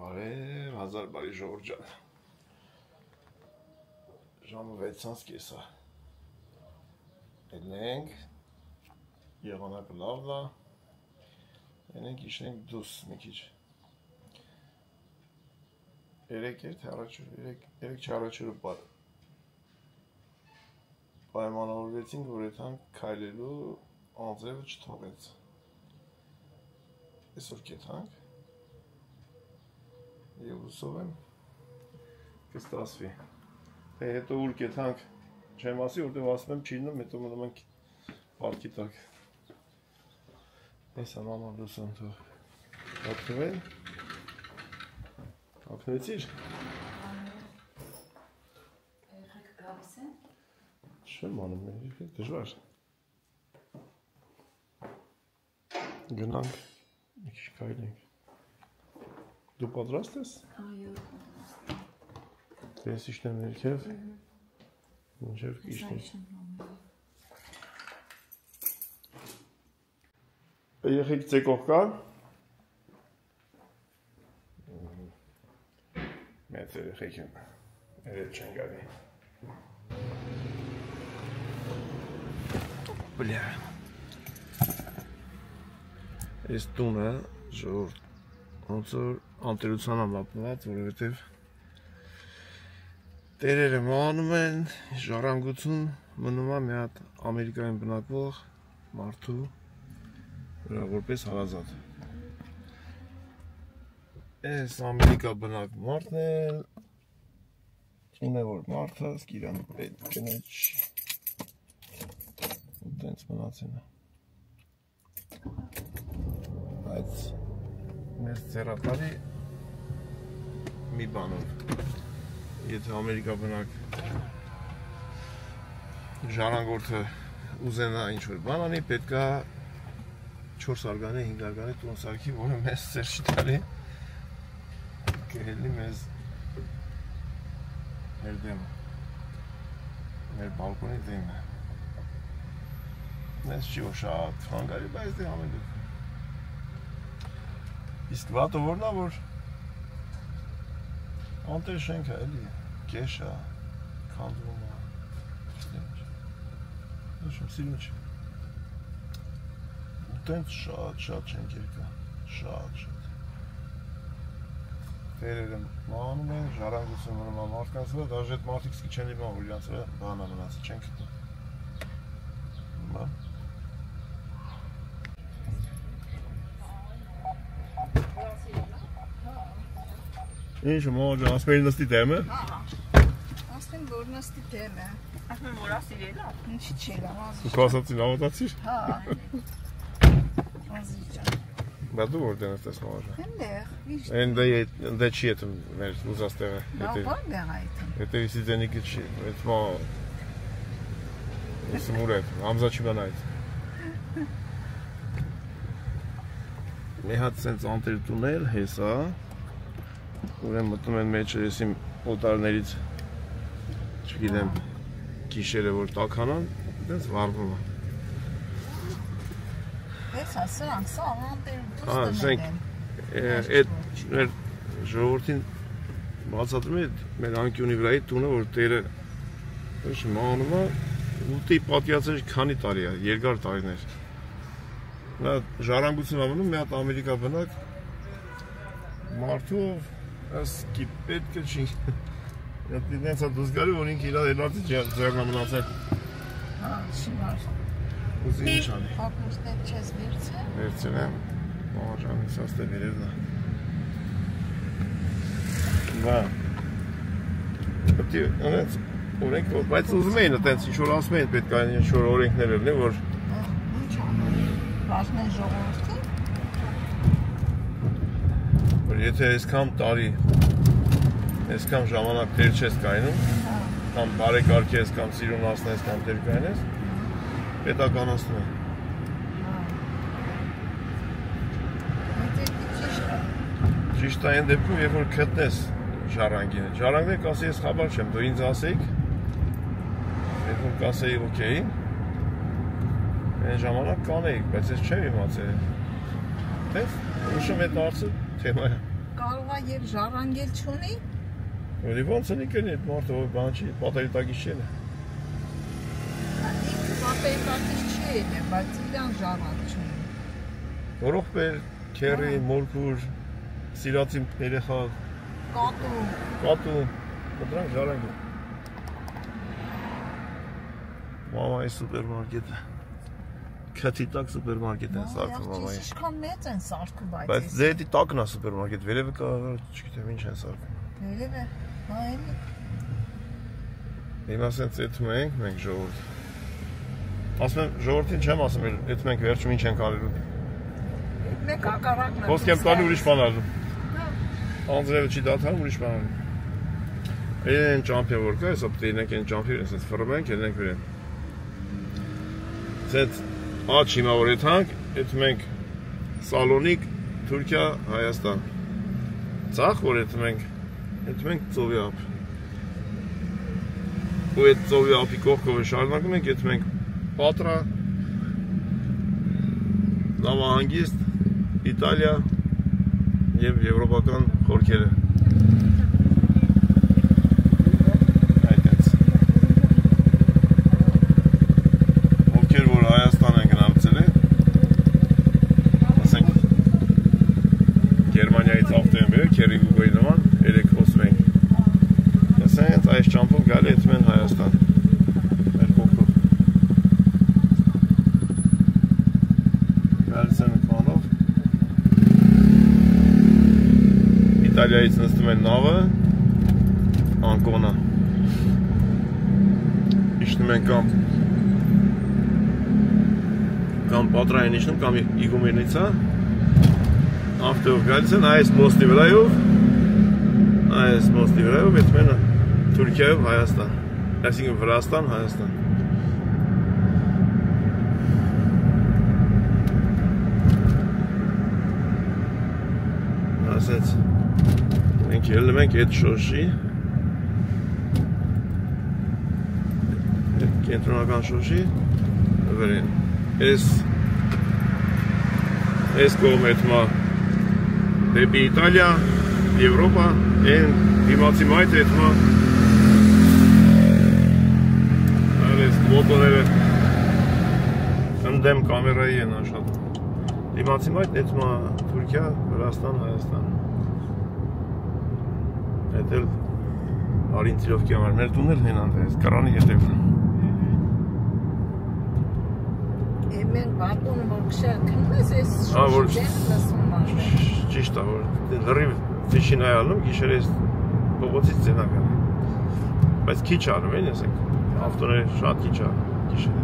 Բարև, հազար բարի ժողովուրդ ջան։ Ժամը 6:30 է։ Ելնենք, եղանակը լավն է, ելնենք իշնենք դուս մի քիչ։ Երեկ չառաջուրը պայմանավորվեցինք, որ եթանք քայլելու անձրևը չթողեց։ Այսօր կեթանք և ուսով եմ կստասվի։ Թե հետո ուր կեթանք չեմ ասի, որտև ասում եմ չինում, հետո մնում ենք պարքի տակ։ Այս ամանոր լուսան թող հապնվել։ Հապնվեցիր։ Երեխեք գալիս են։ Չեմ անում, երեխեք դժվար։ Գնանք, մի քիչ քայլենք։ Դու պատրաստ ես։ Այո, Ես իշնեմ ներքև, մինչև իշնենք։ Երեխեք ծեկող կա։ Մեծ երեխեք են, երետ չեն գալի։ Բլյա։ Այս տունը ժողովուրդ ոնց որ անտերության ամապնված, որովհետև տերերը մանում են, ժառանգություն մնում է մի հատ Ամերիկայում բնակվող մարդու վրա որպես հարազատ։ Այս Ամերիկա բնակ մարդն էլ ունե որ մարդը սկիրան պետք կնե չի։ Ու տենց մնացին է։ Բայց մեզ ձեռատարի մի բանով եթե Ամերիկա բնակ ժառանգորդը ուզենա ինչ-որ բան անի, պետք է 4 արգանի, 5 արգանի տուն սարքի, որը մեզ ծեր չի տալի, կհելնի մեզ մեր դեմը, մեր բալկոնի դեմը։ Մեզ չի որ շատ խանգարի, բայց դե ամեն դեպքում։ Իսկ վատը որն է, որ անտեր շենքը էլի, կեշ է, քանդվում է, նշում սիրում չի։ Ու տենց շատ շենքեր կա, շատ։ Տերերը մանում են, ժառանգություն մնում է մարդկանց վրա, դաժե այդ մարդիկ սկի չեն իմանում, որ իրանց վրա բան է մնացել, չեն գտնում։ Ինչ մոջը, ասում են նստի դեմ է։ Ասում են որ նստի դեմ է։ Ասում են որ ասի ելա։ Ինչի չի լավ։ Ու ասացին ավտացիր։ Հա։ Ազիջա։ Բա դու որտեղ ես մոջը։ Այնտեղ, վիշտ։ Այնտեղ չի եթում մեր ուզած տեղը։ Բա որտեղ այդտեղ։ Հետևի դենիկը չի, այդ մա Ես մուրետ, ամզա չի բան այդ։ Մի հատ սենց անտեր տունել հեսա։ Ուրեմն մտնում են մեջը ես իմ օտարներից չգիտեմ գիշերը որ տաքանան, դες վարվում է։ Հեսա սրանք սա անտեր դուստը։ Հա, սենք այդ մեր ժողովրդին բացատրում է մեր անկյունի վրայի տունը, որ տերը մանում է, ուտի պատյացել քանի տարի է, երկար տարիներ։ Նա ժառանգություն ամնում մի հատ Ամերիկա բնակ մարդով ասկի պետք է չի։ Դենց է դուս գալի, որ ինք իրա էլարտի ձերնա մնացել։ Հա, շիմար։ Ուզի ինչ անի։ Հապուստը չես վերցել։ Վերցել եմ, մաղաջան իսաստե վերևն է։ Բա, պետք է անեց օրենք, բայց ուզում էին այտենց ինչ-որ ասում էին պետք է ինչ-որ օրենքներ ելնի, որ Ինչ անում, բաժնեն ժողորդի։ որ եթե այսքան տարի, այսքան ժամանակ տեր չես կայնում, կամ բարեկարգ ես, կամ սիրուն ասնես, կամ տեր կայնես, պետականացնում է։ Ճիշտ է այն դեպքում, երբ որ գտնես ժառանգին, ժառանգները կասի ես խաբար չեմ, դու ինձ ասեիք, երբ որ կասեի օքեյ, այն ժամանակ կանեիք, բայց ես չեմ իմացել։ Տես, ուշում այդ հարցը թեմա է։ կարող է եւ ժառանգել չունի։ Որի ոնց են եկել այդ մարդը, որ բան չի, պատերի տակից չի ելը։ Ինքը պատերի տակից չի ելը, բայց իրան ժառանգ չունի։ Որով բեր, քերի, մորքուր, սիրացի երեխա, կատու, դրանք ժառանգ են։ Մամայի սուպերմարկետը։ Քթի տակ սուպերմարկետ են սարքում մամայի։ Ինչքան մեծ են սարքում բայց։ Բայց դեպի տակն է սուպերմարկետ, վերևը կա, չգիտեմ ինչ են սարքում։ Վերևը, այլի։ Հիմա ասենց էթում ենք մենք ժողովուրդ։ Ասում եմ ժողովրդին չեմ ասում, էթ մենք վերջում ինչ ենք արելու։ Մեկ հակառակն է։ Խոսք եմ տալու ուրիշ բան արելու։ Անձրևը չի դադարում ուրիշ բան արելու։ Այն ճամփը որ կա, հեսա պետք է իրենք այն ճամփերը ասենց ֆռում ենք, ելնենք վերեն։ Ասենց աչ հիմա որ եթանք, էթում ենք Սալոնիկ, Թուրքիա, Հայաստան։ Ցախ որ եթում ենք ծովի ափ։ Ու այդ ծովի ափի կողքով շարունակում ենք, եթում ենք Պատրա, Նավահանգիստ, Իտալիա եւ եվրոպական խորքերը։ Ովքեր որ Հայաստան են գնացել են, ասենք Գերմանիայից ավտո են բերել, քերի Գուգոյի նման, երեք խոսում ենք։ Ասենք այս ճամփով գալի եթում են Հայաստան։ Մեր կողքով։ Գալիս են քանով։ Իտալիայից նստում են նավը, Անկոնա։ Իջնում են կամ Պատրա են իջնում, կամ Իգումենիցա, ավտոյով գալիս են այս մոստի վրայով, եթում են Թուրքիայով Հայաստան, այսինքն Վրաստան, Հայաստան։ Ասենց, մենք ելնում ենք այդ շոշի, կենտրոնական շոշի, վրեն։ Այս կողմ էթմա դեպի Իտալիա, Եվրոպա, են դիմացի մայթ էթմա այս մոտորները ընդեմ կամերայի են աշխատում։ Դիմացի մայթ էթմա Թուրքիա, Վրաստան, Հայաստան։ Այդ էլ Արինցիլովկի համար, մեր տունել հենանդ է, այս կռանի հետևն։ Մենք բարկոնը որ քշել քնում ես, այս շուրջեն լսում է։ Ճիշտ է, որ լրիվ ֆիշին այալում, գիշեր ես փողոցից ձենական է։ Բայց քիչ անում են, ասենք, ավտոները շատ քիչ անում, գիշերը։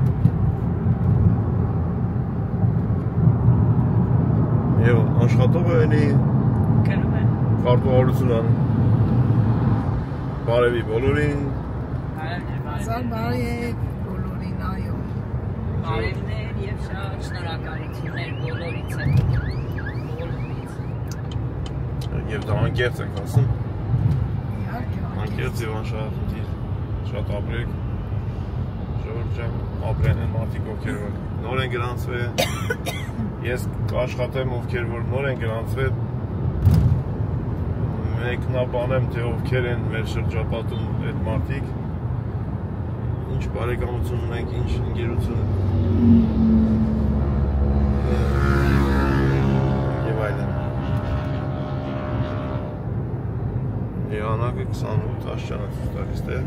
Եվ աշխատողը էնի կարտուղարություն անում։ Բարևի բոլորին։ Զար բարև բոլորին, այո։ Բարևներ և շատ շնորհակալություններ բոլորից։ Եվ դա անկեղծ ենք ասում։ Իհարկե։ Անկեղծ եւ անշահախնդիր, շատ ապրեք, ժողովուրդ ջան, ապրեն են մարդիկ ովքեր որ նոր են գրանցվել, ես կաշխատեմ ովքեր որ նոր են գրանցվել, մեկնաբանեմ թե ովքեր են մեր շրջապատում այդ մարդիկ, ինչ բարեկամություն ունենք, ինչ ընկերություն եւ այլն։ Եղանակը 28 աշճանը ցույց տալիս է։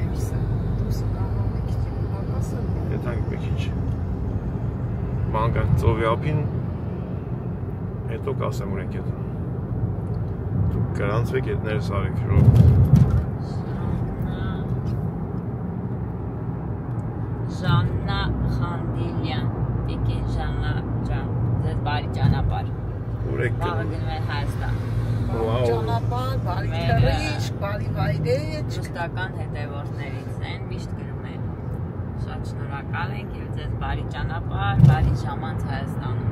28 դուսը կարող է քիչ բաղասը։ Եթանք մի քիչ բանկա ծովի ափին, հետո կասեմ որ ենք ետ։ Դուք գրանցվեք այդ ներս արեք ժողովուրդ։ Ժաննա Խանդիլյան, Տիկին Ժաննա ջան, ձեզ բարի ճանապարհ։ Ուր եք Վաղը գնում եք Հայաստան։ Ճանապարհ, բարի թռիչք, բարի վայրեջք։ Ճշտական հետևորդներից են, միշտ գրում են։ Շատ շնորհակալ ենք եւ ձեզ բարի ճանապարհ, բարի ժամանց Հայաստանում։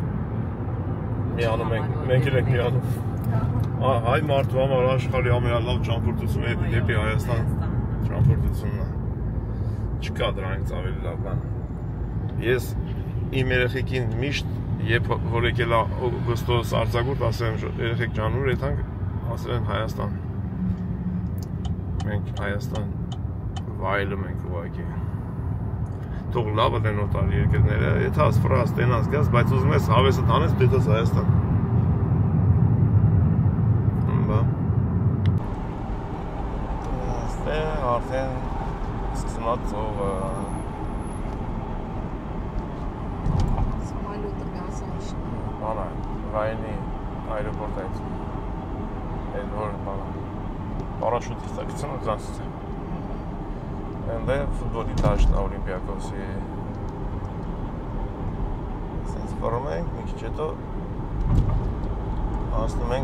Միանում ենք, մենք էլ ենք միանում։ Հայ մարդու համար աշխարհի ամենալավ ճամփորդությունը դեպի Հայաստան ճամփորդությունն է։ Չկա դրանից ավելի լավ բան։ Ես իմ երեխեքին միշտ Երբ որ եկել օգոստոս արձակուրդ ասեմ երեխեք ջան ուր եթանք ասել են Հայաստան մենք Հայաստան վայելում ենք ուղղակի թող լավ են օտար երկրները եթե ասֆրաս տենաս գաս բայց ուզում ես հավեսը տանես դու ես Հայաստան բա ստե արդեն սկսում է ծովը Ana, Rayni aeroportayız. Elbor bana. Paraşüt istasyonu zansı. Ben de futbol itaşın Olympiakos'u. Sen spormen, mikçeto. Aslında ben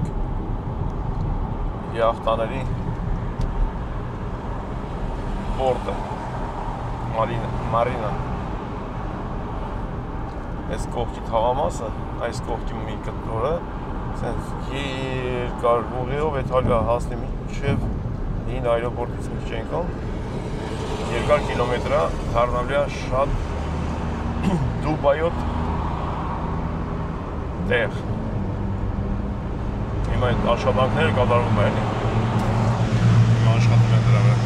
yahtanları porta. Marina. Այս կողքի թաղամասը, այս կողքի մի կտորը, սենց երկար ուղիով էթալիա հասնի մինչև հին այրոպորտից մի չենք ան, երկար կիլոմետրը հարնավլիա շատ դուբայոտ տեղ։ Հիմա այդ աշխատանքները կատարվում են, հիմա աշխատում են դրա վրա։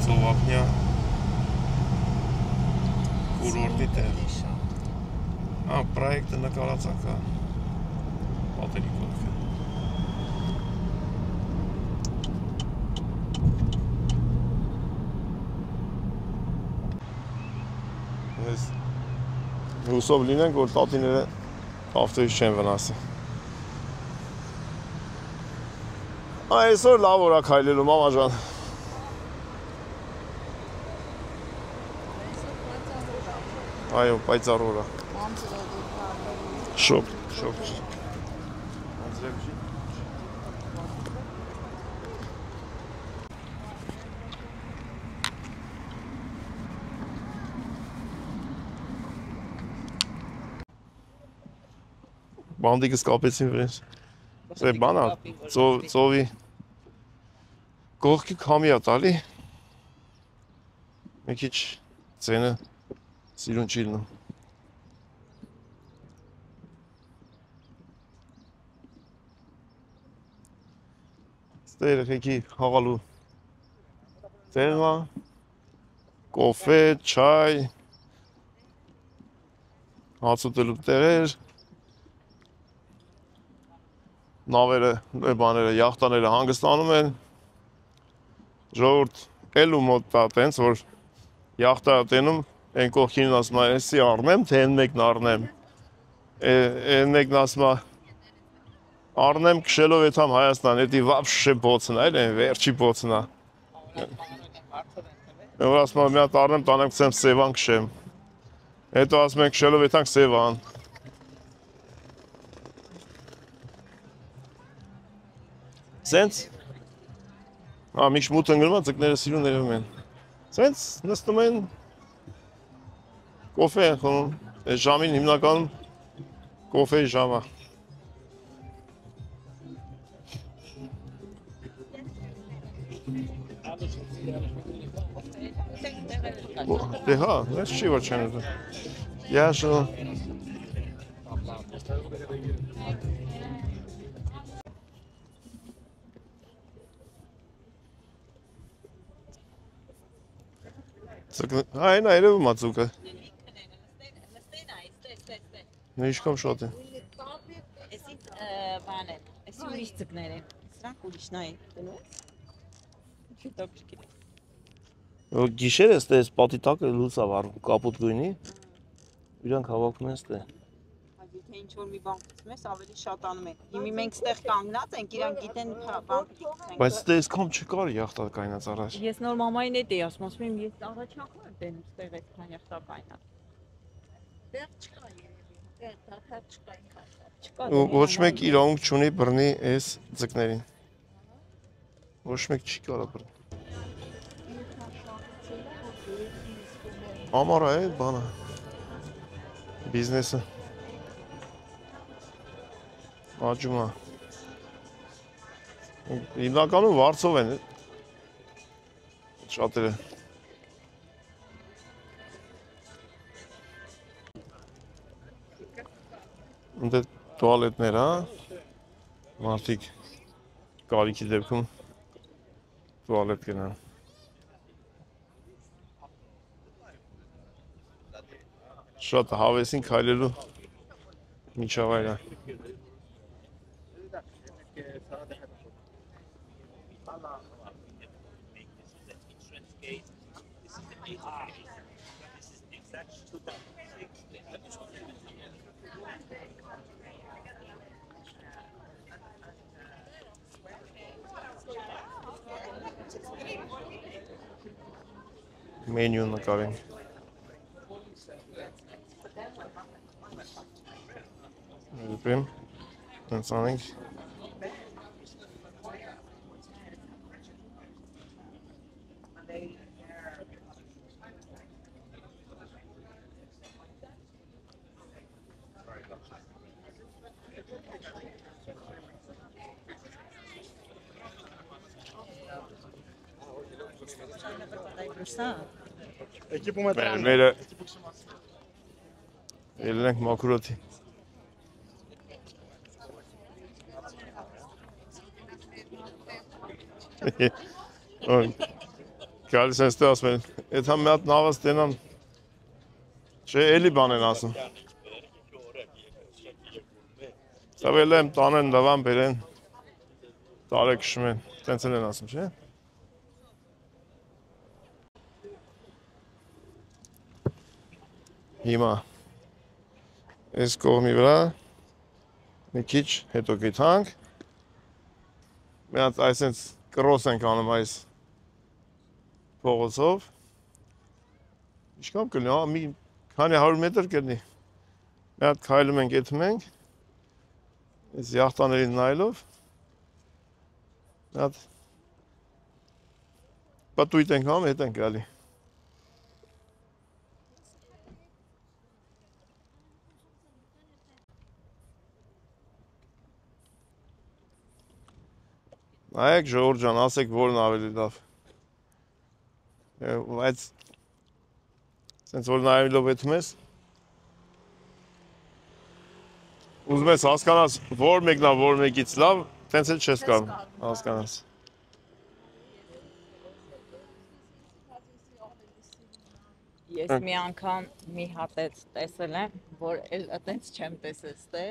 Ծովափնյա կուրորտի տեղ պրայեկտը նկարացակ պատերի կոտքը հուսով լինենք, որ տատիները ավտոյից չեն վնասի այսօր լավ օր է քայլելու մամա ջան Այո, պայծառ օր է։ Շոկ։ Բանդիկս կապեցին վրես։ Սե բանա, ծովի կողքի քամի է տալի։ Մի քիչ ծենը Սիրուն չի լինում։ Ստե երեխեքի խաղալու տեղը, կոֆե, չայ, հաց ուտելու տեղեր, նավերը, բաները, յախտաները հանգստանում են, ժողովուրդ էլ ու մոտ տա տենց, որ յախտա տենում Են կողքին ասում է, էսի առնեմ, թե են մեկն առնեմ, են մեկն ասում է, առնեմ կշելով եթամ Հայաստան, էդի վապշե բոցն է, են վերջի բոցն է։ Որ ասում է, մի հատ առնեմ, տանեմ կսեմ սևան կշեմ, հետո ասում են կշելով եթանք սևան։ Սենց, միշտ մութ ընգրում է, ձկները սիրուն ներվում են, սենց նստում են, Կոֆե են խոնում, այս ժամին հիմնականում կոֆեի ժամ է։ Դե հա, այս չի որ չեն ուզում։ Յաշո։ Այն այրևում է ծուկը։ Նա իշքամ շատ է։ Էսի բան է, էսի ուրիշ ձկներ են, սրանք ուրիշն են, դնում ես։ Չիտոք չկիր։ Գիշերը ստե այս պատի տակը լույս է վառվում, կապուտ գույնի, իրանք հավաքում են ստե։ Եթե ինչ-որ մի բան գցում ես, ավելի շատանում են։ Հիմի մենք ստեղ կանգնած ենք, իրանք գիտեն բան պիտի գցենք։ Բայց ստե այսքան չկար յախտա կայնած առաջ։ Ես նոր մամային էդ էի ասում, ասում եմ, ես առաջ անգամ եմ տենում ստեղ այսքան յախտա կայնած։ Դեռ չկա երևի, դեռ դադար չկա ինքան։ Ոչ մեկ իրավունք չունի բռնի այս ձկներին։ Ոչ մեկ չի կարա բռնի։ Ամարա է բանը։ Բիզնեսը։ Աճում է։ Հիմնականում վարձով են շատերը։ Ընդ տուալետներ, հա։ Մարդիկ կարիքի դեպքում տուալետ գնան։ Շատ հավեսին քայլելու միջավայր է։ Մենյու նկարենք։ Ուպեմ, տենց անենք։ Մերը ելնենք մաքուրոթի։ Գալիս են ստե ասում են, էդ համ մի հատ նավը ստենան, չէ, էլի բան են ասում։ Սավել եմ տանեն, լավան բերեն, տարե կշում են, տենց են ասում, չէ։ Հիմա այս կողմի վրա մի քիչ հետո գիտանք մի հատ այսենց կրոս ենք անում այս փողոցով ինչքան կլինի, մի քանի 100 մետր կլինի մի հատ քայլում ենք եթում ենք այս յախտաներին նայելով մի հատ պատույտ ենք անում հետ ենք գալի Նայեք ժողովուրդ ջան, ասեք որն ավելի լավ։ Բայց սենց որ նայելով եթում ես ուզում ես հասկանաս որ մեկն է որ մեկից լավ, տենց էլ չես կարող հասկանաս։ Ես մի անգամ մի հատ տեսել եմ, որ էլ այտենց չեմ տեսել ստե։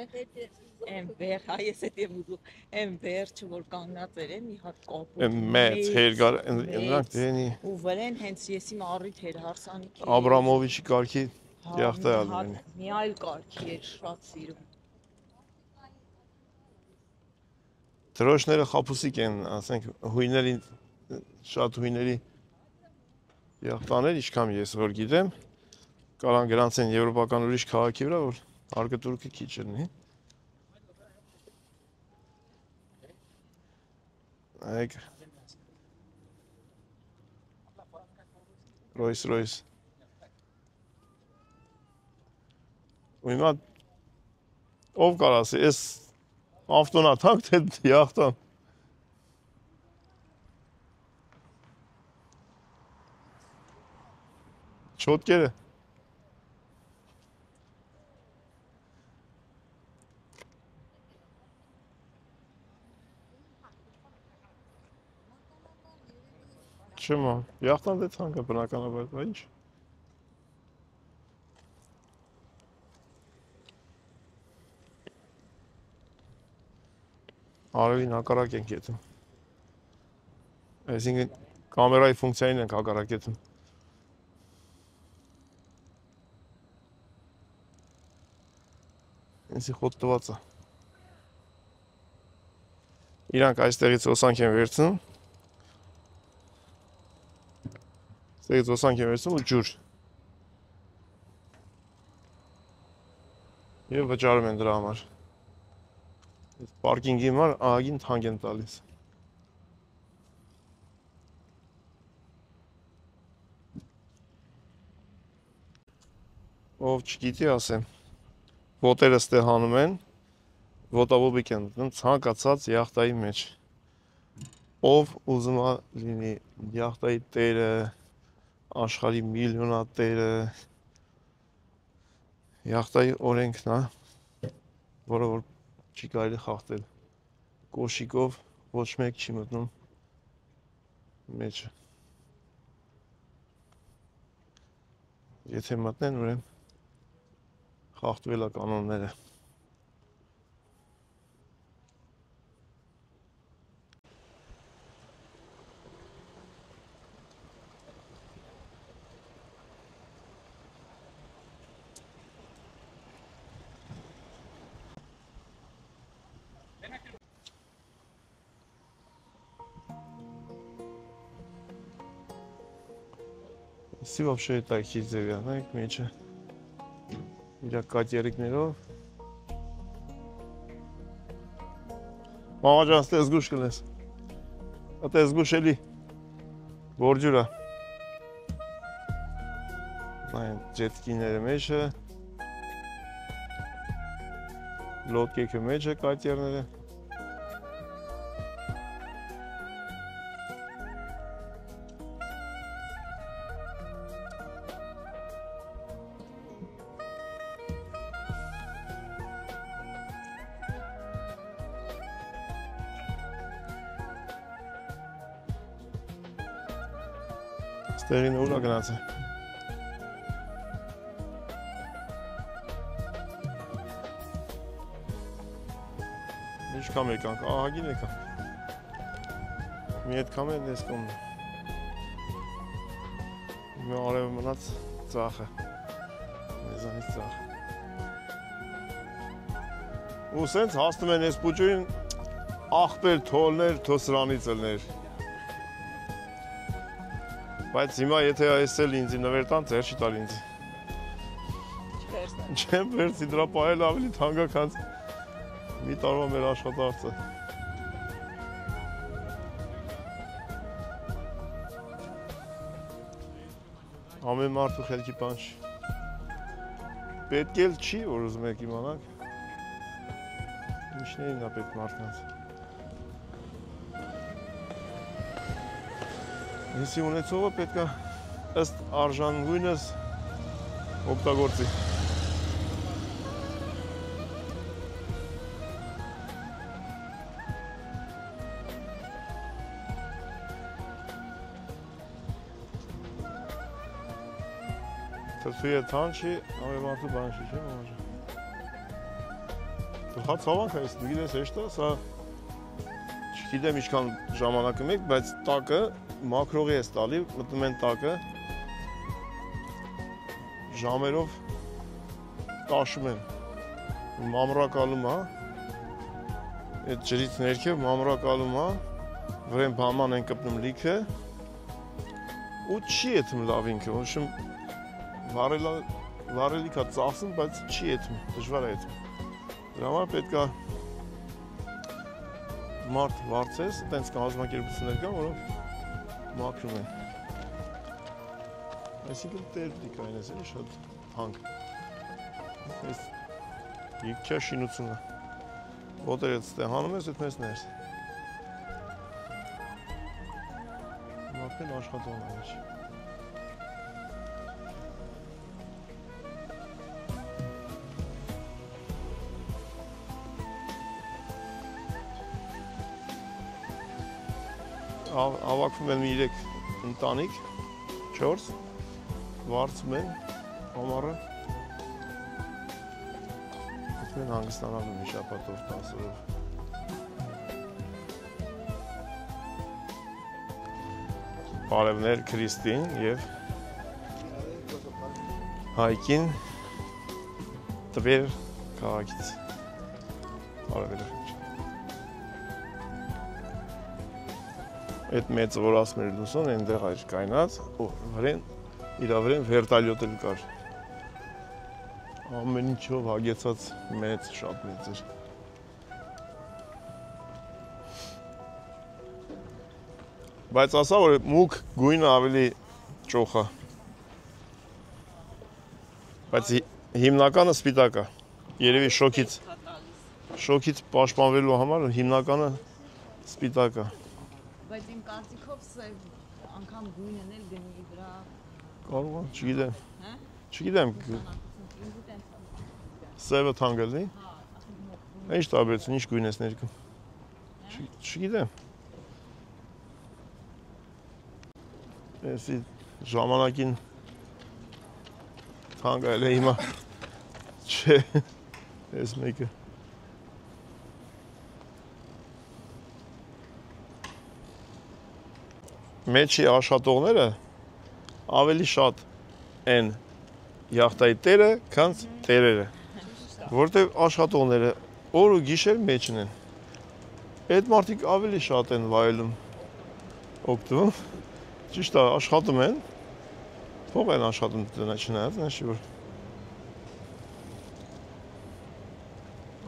Եմ վեր, հայես էդ եմ ուզում, եմ վերջը, որ կանգնած էր մի հատ կապոտ մեծ հերգար, նրանք դենի ու վրեն հենց եսի մարիտ էր հարսանիքի Աբրամովիչի կարգի յախտա է ալվենի մի այլ կարգի էր շատ սիրում Դրոշները խապուսիկ են, ասենք հույների, շատ հույների յախտաներ, ինչքան ես որ գիտեմ կարան գրանց են եվրոպական ուրիշ քաղաքի վրա, որ արգտուրքը քիչ լինի Այգ Ռոյս ու հիմա ով կար ասի, ես ավտոնատանք թե յախտան չոտկերը Չմա, յախտան դե թանկը բնականաբար, բա ինչ Արևին հակառակ ենք եթում Այսինքն կամերայի ֆունկցիային ենք հակառակ եթում Ինձի խոտ տված է Իրանք այստեղից ոսանք են վերցնում Ստեղից ոսանք են վերցնում ու ջուր Եվ վճարում են դրա համար Պարկինգի համար ահագին թանկ են տալիս Ով չգիտի ասեմ Ոտերը ստե հանում են Ոտավոբիկ են ցանկացած յախտայի մեջ Ով ուզում է լինի յախտայի տերը Աշխարհի միլիոնատերը Յախտայի օրենքն է որը որ չի կարելի խախտել։ Կոշիկով ոչ մեկ չի մտնում մեջը։ Եթե մտնեն, ուրեմն խախտվել է կանոնները։ Если вообще такие деревянные, мечи. Իրա կատերիկներով։ Մամա ջան, ստե զգուշ կլես։ Ատե զգուշ էլի։ Բորջուրա։ Այն ջետկիները մեջը։ Լոդկեքը մեջը կատերները։ Ստեղին ուր է գնաց է։ Ինչ կամ եկանք, ահագին եկանք։ Մի հետ կամ են ես կոմն։ Մի արևը մնաց ծախը։ Մեզանից ծախը։ Ու սենց հաստում են ես պուճույն աղբեր թոլներ, թո սրանից ելներ։ Բայց հիմա եթե այս էլ ինձի նվերտան, ձեր չի տալ ինձ։ Չեմ վերցի, դրա պահել ավելի թանկականց մի տարվա մեր աշխատարծը։ Ամեն մարդու խելքի բան չի։ Պետք էլ չի, որ ուզում եք իմանաք։ Ինչն է պետք մարդկանց։ Եսի ունեցողը պետք է ըստ արժանգույնս օգտագործի։ Թրթույը թան չի, ամենամարտու բան չի, չէ՞ մամաժը։ Հա ցավանք այս, դու գիտես հեշտը, սա չգիտեմ ինչքան ժամանակը մեկ, բայց տակը մակրողի ես տալի, մտնում են տակը, ժամերով տաշում են, մամրակալում է, այդ ջրից ներքև մամրակալում է, վրեն բաման են կպնում լիքը, ու չի եթում լավ ինքը, ոնշում վարելիք է ծախսում, բայց չի եթում, դժվար է եթում, դրա համար պետք է մարդ վարձես, տենց կազմակերպություններ կան, որով մաքրում են։ Այսինքն տերպիկ այն ես էլի շատ հանք։ Այս իկչա շինությունը։ Ոտերից ստե հանում ես, էդ մեզ ներս։ Մարդեն աշխատողն է ինչ։ Ավակվում են 3 ընտանիք, 4, վարձում են ամառը, ուտում են հանգստանալու մի շաբաթով 10-ով։ Բարևներ Քրիստին և Հայկին տվեր քաղաքից։ Բարևներ։ Այդ մեծ որ ասում էր լուսոն, այնտեղ էր կայնած, իրա վրեն վերտալյոտ էլ կար։ Ամեն ինչով հագեցած մեծ, շատ մեծ էր։ Բայց ասա, որ մուկ գույնը ավելի ճոխ է։ Բայց հիմնականը սպիտակ է։ Երևի շոքից պաշտպանվելու համար հիմնականը սպիտակ է։ Բայց իմ կարծիքով սև անգամ գույնն էլ գնի վրա։ Կարող է, չգիտեմ։ Չգիտեմ։ Սևը թանկ էլի։ Ինչ տարբերություն, ինչ գույն ես ներկում։ Չգիտեմ։ Էսի ժամանակին թանկայել է հիմա։ Չէ, ես մեկը։ Մեջի աշխատողները ավելի շատ են յախտայի տերը, քան տերերը, որտեղ աշխատողները օր ու գիշեր մեջն են։ Այդ մարդիկ ավելի շատ են վայելում օգտվում, ճիշտ է, աշխատում են, փող են աշխատում չնայած, նշի որ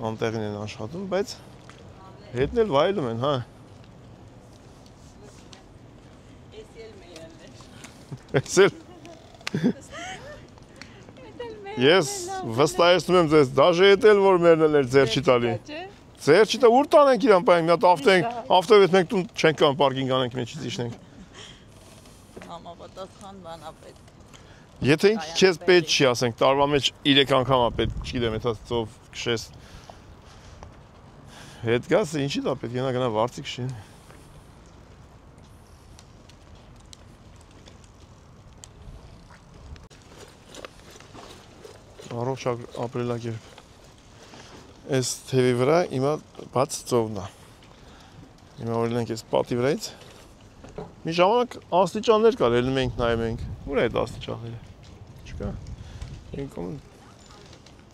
անտեղին են աշխատում, բայց հետն էլ վայելում են, հա։ Ես էլ Ես վստահեցնում եմ ձեզ, դաժե հետ էլ որ մերն էլ ձեր չի տալի։ Ձեր չի տա, ուր տանենք իրան պայենք, մի հատ ավտոյով մենք տուն չենք կան պարկինգ անենք, մեջից իջնենք։ Համապատասխան բան ա պետք։ Եթե ինք քեզ պետք չի, ասենք, տարվա մեջ 3 անգամ ա պետք, չգիտեմ, եթե ծով քշես։ Հետ գաս, ինչի դա պետք, գնա վարձի քշի։ Առողջ ապրելակերպ։ Այս թևի վրա հիմա բաց ծովն է։ Հիմա օրինակ այս պատի վրայից մի ժամանակ աստիճաններ կար, ելնում ենք նայում ենք։ Ուր է այդ աստիճանները։ Չկա։ Ինքն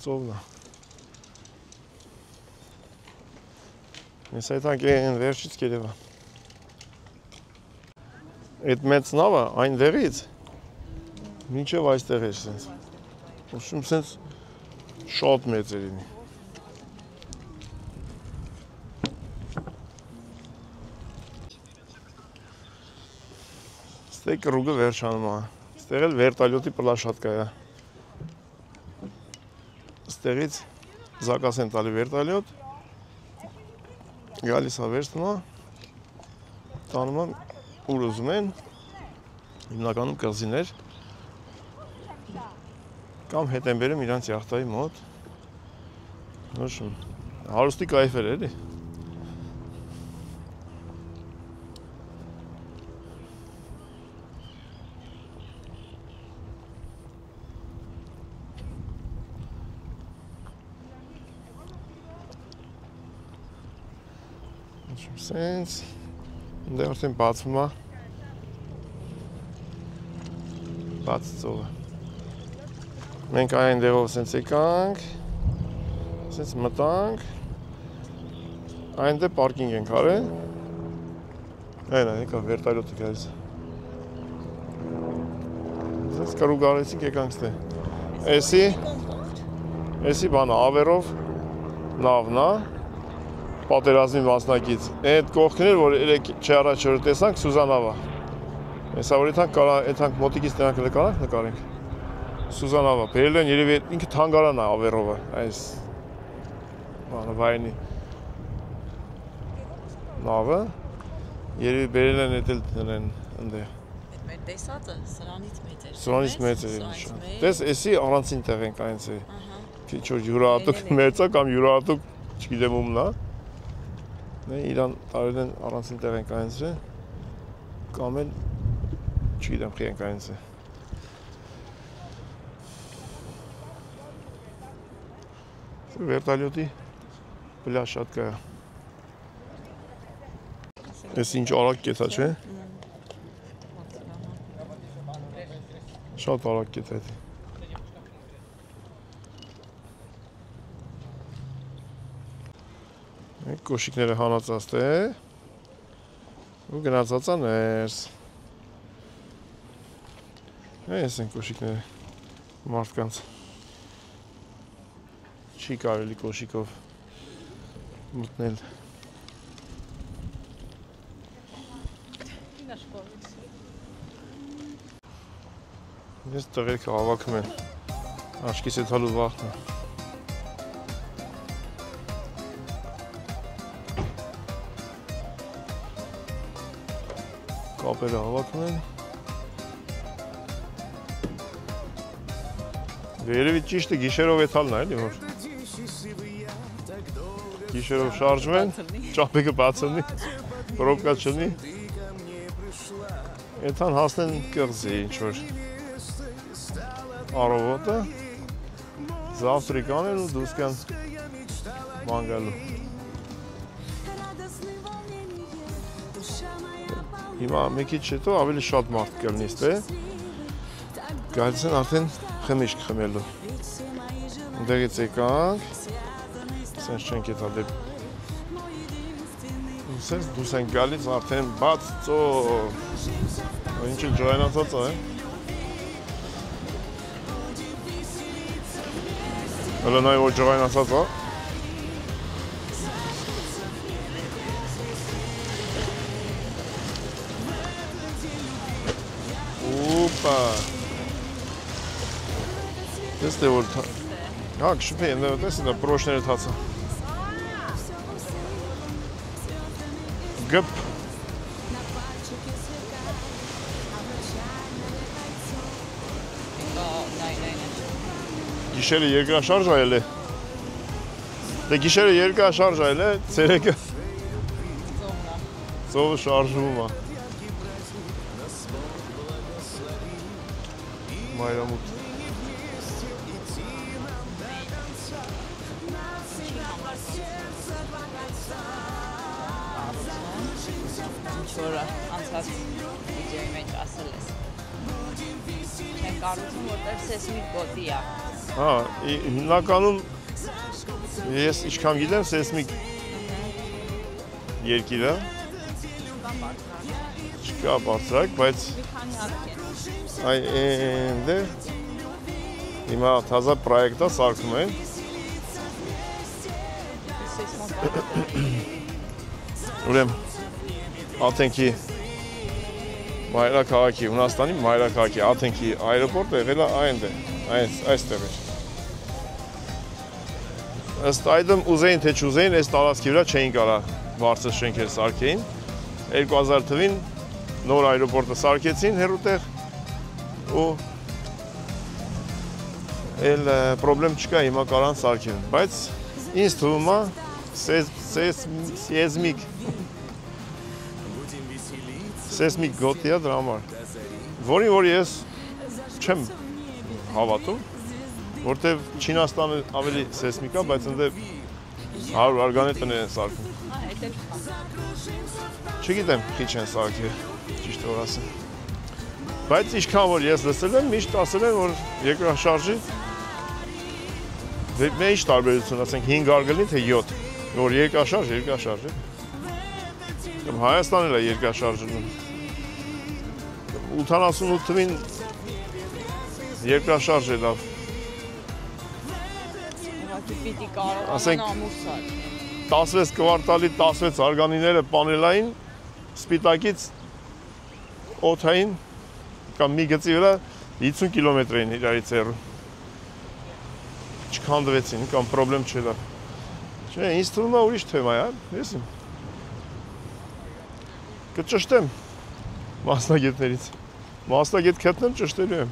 ծովն է։ Ես այդանք են վերջից կերևա։ Այդ մեծ նավը այն դեղից մինչև այստեղ էր սենց։ Ուսում սենց շատ մեծ էր ինի։ Ստեղ կրուգը վերջանում է։ Ստեղ էլ վերտալյոտի պլաշատկա է։ Ստեղից զակաս են տալի վերտալյոտ։ Գալիս է վերցնում է։ Տանում են ուր ուզում են։ Հիմնականում կղզիներ։ Կամ հետ են բերում իրանց յախտայի մոտ։ Նոշում, հարուստի կայֆ էր էլի։ Նոշում սենց, ընդեղ արդեն բացվում է։ Բաց ծովը։ Մենք այն դեղով սենց եկանք, սենց մտանք, այն դե պարկինգ ենք արել, այն եկա վերտալյոտը գալիս, սենց կրուգ արեցինք եկանք ստե, էսի բանը ավերով նավն է, պատերազմի մասնակից, այդ կողքներ, որ երեք չի առաջ որ տեսանք, Սուզանավա, հեսա որ եթանք մոտիկից նրանք նկարենք, Սուզանավա, բերել են երևի ինքը թանգարան է ավերովը, այս վայնի նավը, երևի բերել են էտել դնեն ընդեղ։ Այդ մեր տեսածը սրանից մեծ էր։ Սրանից մեծ էր ինչ։ Տես էսի առանցին տեղ ենք այնց է։ Քիչ որ յուրահատուկ մեծ է կամ յուրահատուկ չգիտեմ ումն է։ Նե իրան տարել են առանցին տեղ ենք այնց է։ Կամ էլ չգիտեմ խի ենք այնց է։ Վերտալյոտի պլաշատկա է։ Ես ինչ արագ կետ է, չէ։ Շատ արագ կետ է։ Մենք կոշիկները հանածած է ու գնացած է ներս։ Այս են կոշիկները մարդկանց։ Չի կարելի կոշիկով մտնել։ Ես տղերքը հավաքում են, աչքիս էտ հալու վաղթն է։ Կապերը հավաքում են։ Երևի ճիշտը գիշերով էթալն է, էլի որ։ Գիշերով շարժվում են, ճապիկը բացնի, պրոբկա չնի։ Այդքան հասնեն կղզի ինչ-որ առավոտը, զավտրի կանեն ու դուրս կան ման գալու։ Հիմա մի քիչ հետո ավելի շատ մարդ կլինի ստե, գալիս են արդեն խմիչք խմելու։ Ընդեղից եկանք, սենց չենք ետ հադեպ սենց դուրս են գալից արդեն բաց ծով, ինչ էլ ջոյանացած է։ Հələ նայ որ ջոյանացած է։ Ուպա։ Դες դե որ հա կշպի են դես դա պրոշները թացա։ Գպ։ Գիշերը երկրաշարժ այլ է։ Դե գիշերը երկրաշարժ այլ է, ցերեկը ծովը շարժվում է։ Մայրամուտ։ Ինչորը անցած վիդեոյի մեջ ասել ես։ Չեն կարծում, որտեղ սեսմիկ գոտի է։ Հա, հիմնականում ես ինչքան գիտեմ սեսմիկ երկիր է։ Չկա բարձրակ, բայց այնտե հիմա թազա պրոյեկտ է սարքում են։ Ուրեմն Աթենքի մայրաքաղաքի, Հունաստանի մայրաքաղաքի Աթենքի այրոպորտը եղել է այստեղ էր։ Ըստ այդմ ուզեին թե չուզեին, այս տարածքի վրա չէին կարա բարձր շենքեր սարքեին։ 2000 թվին նոր այրոպորտը սարքեցին հեռուտեղ ու էլ պրոբլեմ չկա, հիմա կարան սարքեն, բայց ինձ թվում է սեսմիկ գոտի է դրա համար, որին որ ես չեմ հավատում, որտև Չինաստանը ավելի սեսմիկ է, բայց ընդե 100 արգանի տներ են սարքում։ Չգիտեմ, քիչ են սարքել, ճիշտ որ ասեմ։ Բայց ինչքան որ ես լսել եմ, միշտ ասել են, որ երկրաշարժի մեծ տարբերություն, ասենք 5 արգելին թե 7, որ երկրաշարժ է։ Կամ Հայաստանն էլ է երկրաշարժում։ 88 թվին երկրաշարժ է լավ։ Պիտի կարողանան ամուր սարքել։ 16 կվարտալի 16 արգանիները պանելային, սպիտակից օդային կամ մի գծի վրա 50 կիլոմետր էին իրարից հեռու։ Չքանդվեցին, կամ պրոբլեմ չելա։ Չէ, ինձ թվում է ուրիշ թեմա է, եսիմ։ Կճշտեմ մասնագետներից։ Մասնագետ գտնեմ, ճշտելու եմ։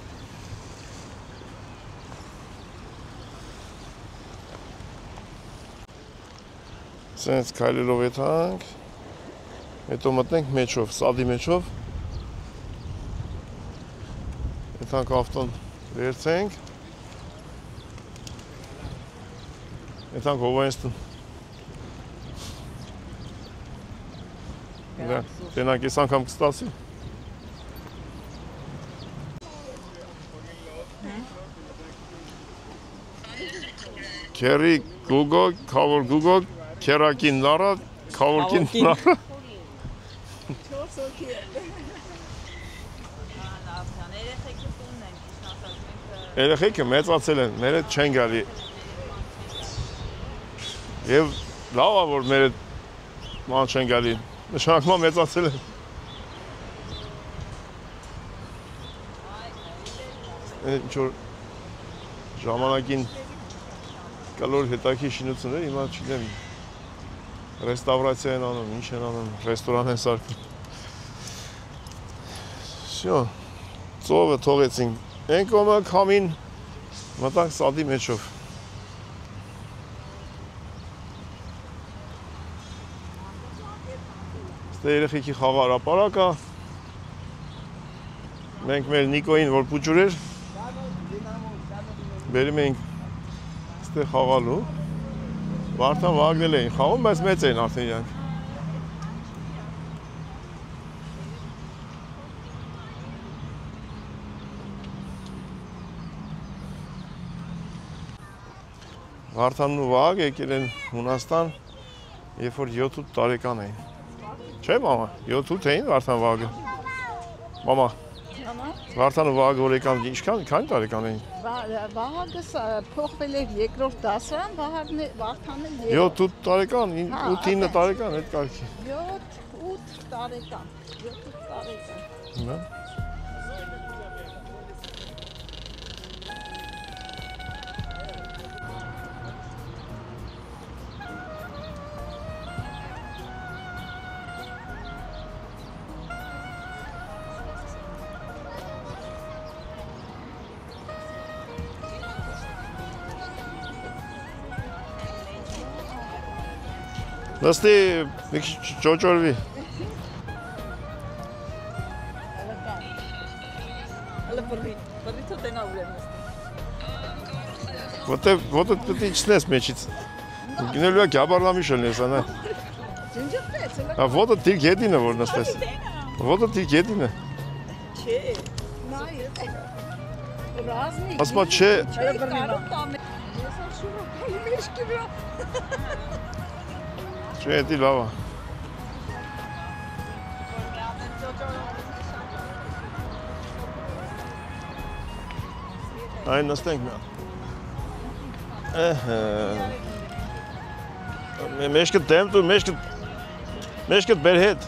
Սենց քայլելով եթանք, հետո մտնենք մեջով, սադի մեջով, եթանք ավտոն վերցենք, եթանք հովայնստուն, տենանք ես անգամ կստասի։ Քերի գուգո, կավոր գուգո, Քերակին նարը, քավորքին նարը։ Երեխեքը մեծացել են, մեր հետ չեն գալի։ Եվ լավ է, որ մեր հետ ման չեն գալի, նշանակման մեծացել են։ Ինչ-որ ժամանակին կալոր հետաքի շինություններ, հիմա չգիտեմ, ռեստավրացիա են անում, ինչ են անում, ռեստորան են սարքում։ Շո, ծովը թողեցինք, են կոմը կամին մտանք սադի մեջով։ Ստե երեխեքի խաղարապարակ է։ Մենք մեր Նիկոին, որ պուջուր էր, բերում էինք ստե խաղալու։ Վարդան վագնել էին խաղում, բայց մեծ էին արդեն իրանք։ Վարդանն ու Վահագ եկել են Հունաստան, երբ որ 7-8 տարեկան էին։ Չէ՞ մամա, 7-8 էին Վարդան Վահագը։ Մամա։ Վարդան ու Վահագը որ եկան, քանի տարեկան էին։ Վահագը փոխվել էր երկրորդ դասարան, Վարդանը 7-8 տարեկան, 8-9 տարեկան այդ կարգի։ 7-8 տարեկան, 7-8 տարեկան։ Հա։ Նստի մի քիչ ճոճորվի։ Հələ բռիթը տենա ուրեմ նստի։ Вот ты չնես մեջից։ Գնելու է գաբարլամիշ լնես անա։ Ջնջվեց, հələ։ А вот ты գեդինը որ նստես։ Вот ты գեդինը։ Չէ։ Նայ։ Ռազմի։ Ասма չէ։ Հələ բռնի։ Ես շուրը գալի մեջքի վրա։ Չէ, դի լավ է։ Այն նստենք նա։ Մեջքը դեմ դու, մեջքը բեր հետ։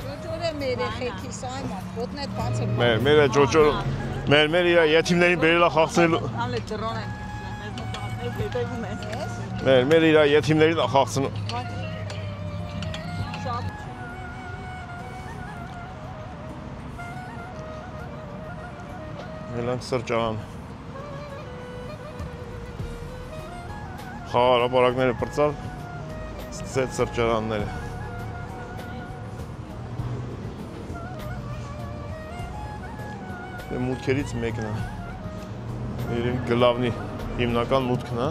Ջոջորը մեր երեխեքի սայմա, ոտն այդ բացը։ Մեր ջոջորը, մեր իր եթիմներին բերելա խաղցնելու։ Անլե դրոն են։ Մեզ հետևում են։ Մեր իր եթիմներին խաղցնու։ Մելանք սրճարան։ Խաղարապարակները պրծալ, սկսեց սրճարանները։ Մուտքերից մեկն է։ Երևի գլավնի հիմնական մուտքն է։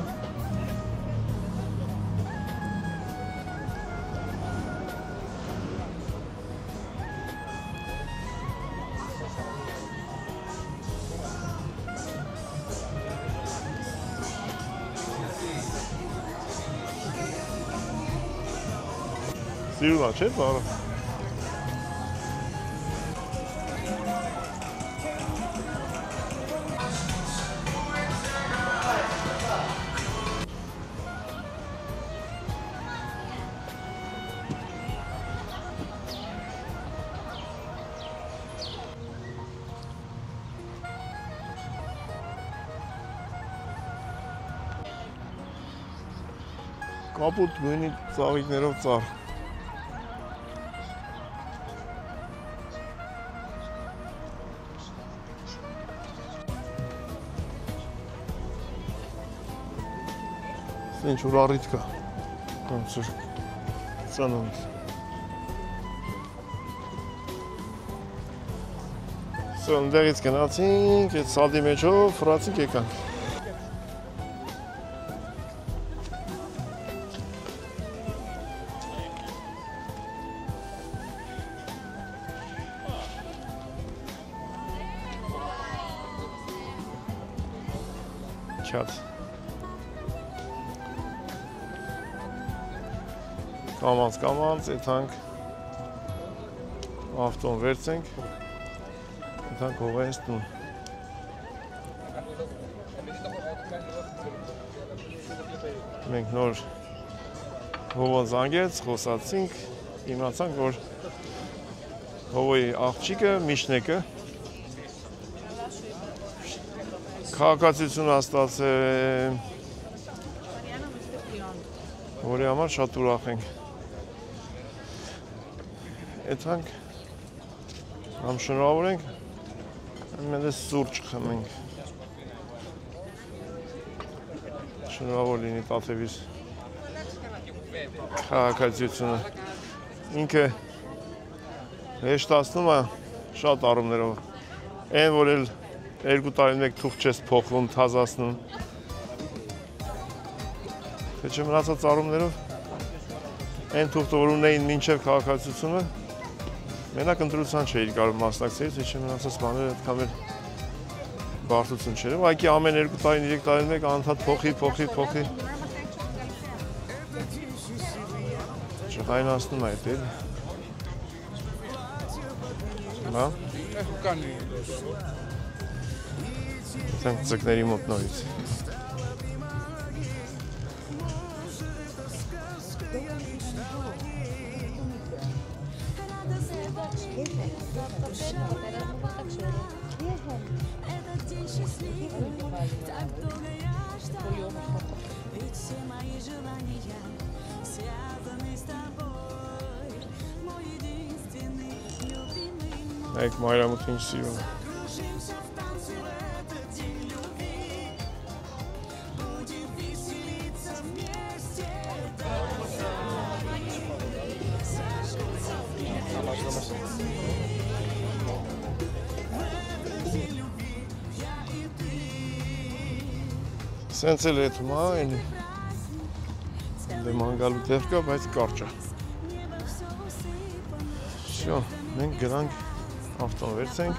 Սիրուն է, չէ՞ բարը։ Կապուտ գույնի ծաղիկներով ծառ։ Ինչ որ առիթ կա։ Ոնց որ ծանոթ։ Սոնդերից գնացինք, այդ սալդի մեջով ֆրացինք եկանք։ Չած։ Կամանց եթանք ավտոն վերցենք, եթանք հողայից տուն։ Մենք նոր հովոն զանգեց, խոսացինք, իմացանք, որ հովոյի աղջիկը, Միշնեկը, քաղաքացիություն ստացել, որի համար շատ ուրախ ենք։ Եթանք համ շնորհավորենք, մենք սուրճ խմենք։ Շնորհավոր լինի Տաթևիս քաղաքացիությունը։ ինքը հեշտացնում է շատ առումներով։ Այն որ էլ 2 տարին մեկ թուղթ չես փոխում, թազացնում։ Թե չէ մնացած առումներով այն թուղթը որ ունեին մինչև քաղաքացիությունը մենակ ընտրության չէիր կարող մասնակցել, թե չէ մնացած բաները այդքան էլ բարդություն չէր։ Ուղղակի ամեն 2 տարին, 3 տարին մեկ անընդհատ փոխի։ Չհայնացնում է դա։ Հա։ Սենց ձկների մոտ նորից։ Այդ մայրամուտը ինչ սիրում է։ Սենց էլ էթում է, դե մանգալու տեղ կա, բայց կարճ է։ Շո, մենք գրանք ավտոն վերցենք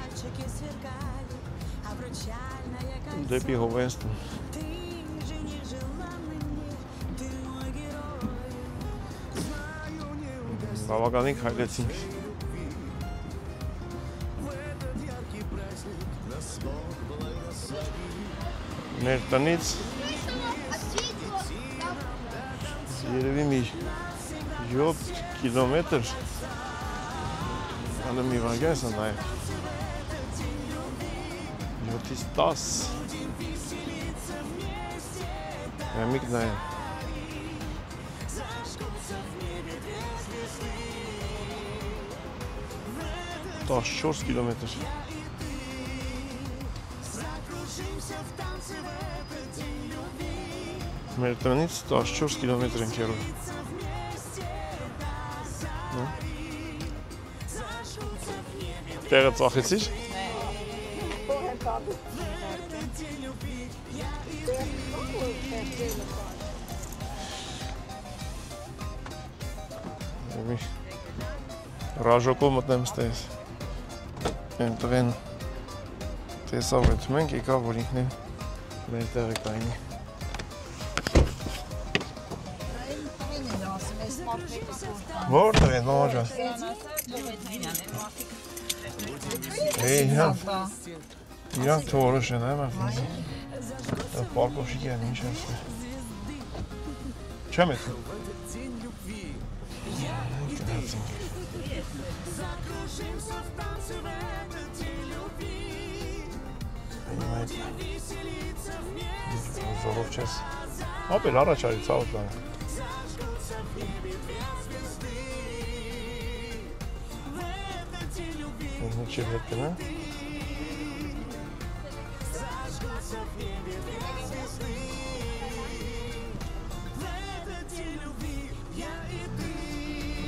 դեպի Հովենստուն։ Բավականին քայլեցինք։ Մեր տնից երևի մի 7 կիլոմետր Հələ մի վագյան ես նայ 7-ից 10 Həmik նայ 14 կիլոմետր Մեր տնից 14 կիլոմետր ենք եղել Տեղը ծախեցիր? Ռաժոկով մտնեմ ստես Են տղեն տեսավ էթում ենք եկավ որ ինքն է մեր տեղը կայնի Որտեղ են մամաջան իրանք թորոշ են այմ ախնիզի պարկոշիկ են ինչ ասում չեմ էթում Զորով չես ապել առաջ արի ծավոտ բանը Չէ հետ կնա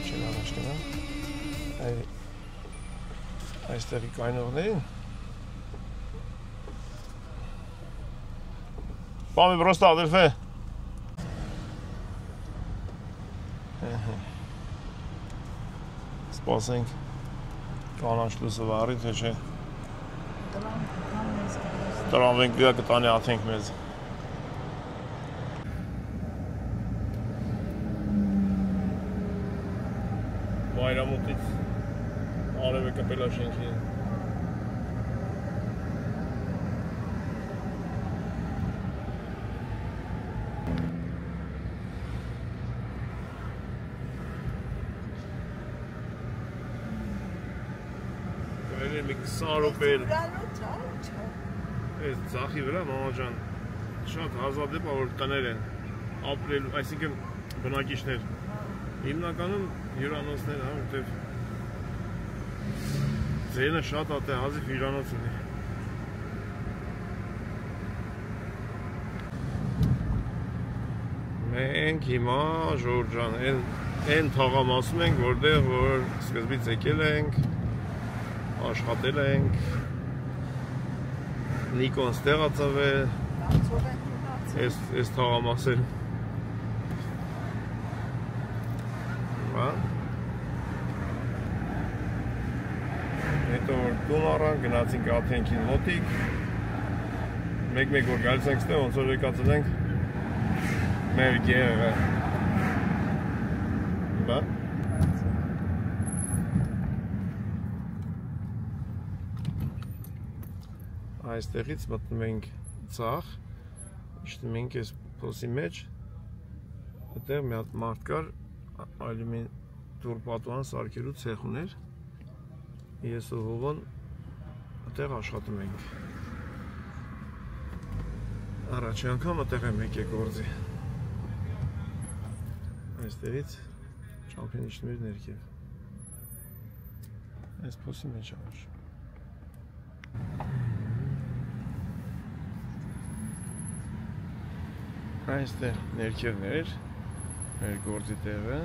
Չէ առաջ կնա Այստեղի կայնողներին Պամի պրոստա ադելֆե Սպասենք Կանանչ լուսը վարի, թե չէ Տրամվենք գա կտանի աթենք մեզ Մայրամուտից արև է կպելա շենքի մի 20 րոպե Այս ծախի վրա մամաջան շատ հազվադեպ որ տներ են ապրել, այսինքն բնակիչներ հիմնականում հյուրանոցներ, որտեղ ձենը շատ հազիվ հյուրանոց ունի Մենք հիմա ժողովուրդ ջան, Այն թաղամասում ենք, որտեղ որ սկզբից եկել ենք, աշխատել ենք, Նիկոն ստեղացավ է, այս թաղամասել։ Հետո որ տուն առան, գնացինք Աթենքին մոտիկ, մեկ-մեկ որ գալիս ենք ստեղ, ոնց որ եկացել ենք մեր գեղը։ Այստեղից մտնում ենք ծախ, իշտում ենք այս փոսի մեջ, այդտեղ մի հատ մարդ կար, այլիմին տուրպատուան սարքելու ցեխ ուներ, ես ու Հովոն այդտեղ աշխատում ենք։ Առաջի անգամ այդտեղ եմ եկել գործի։ Այստեղից ճամփին իշտում էր ներքև։ Այս փոսի մեջ աղաշ։ Այստեղ ներքևն էր, մեր գործի տեղը,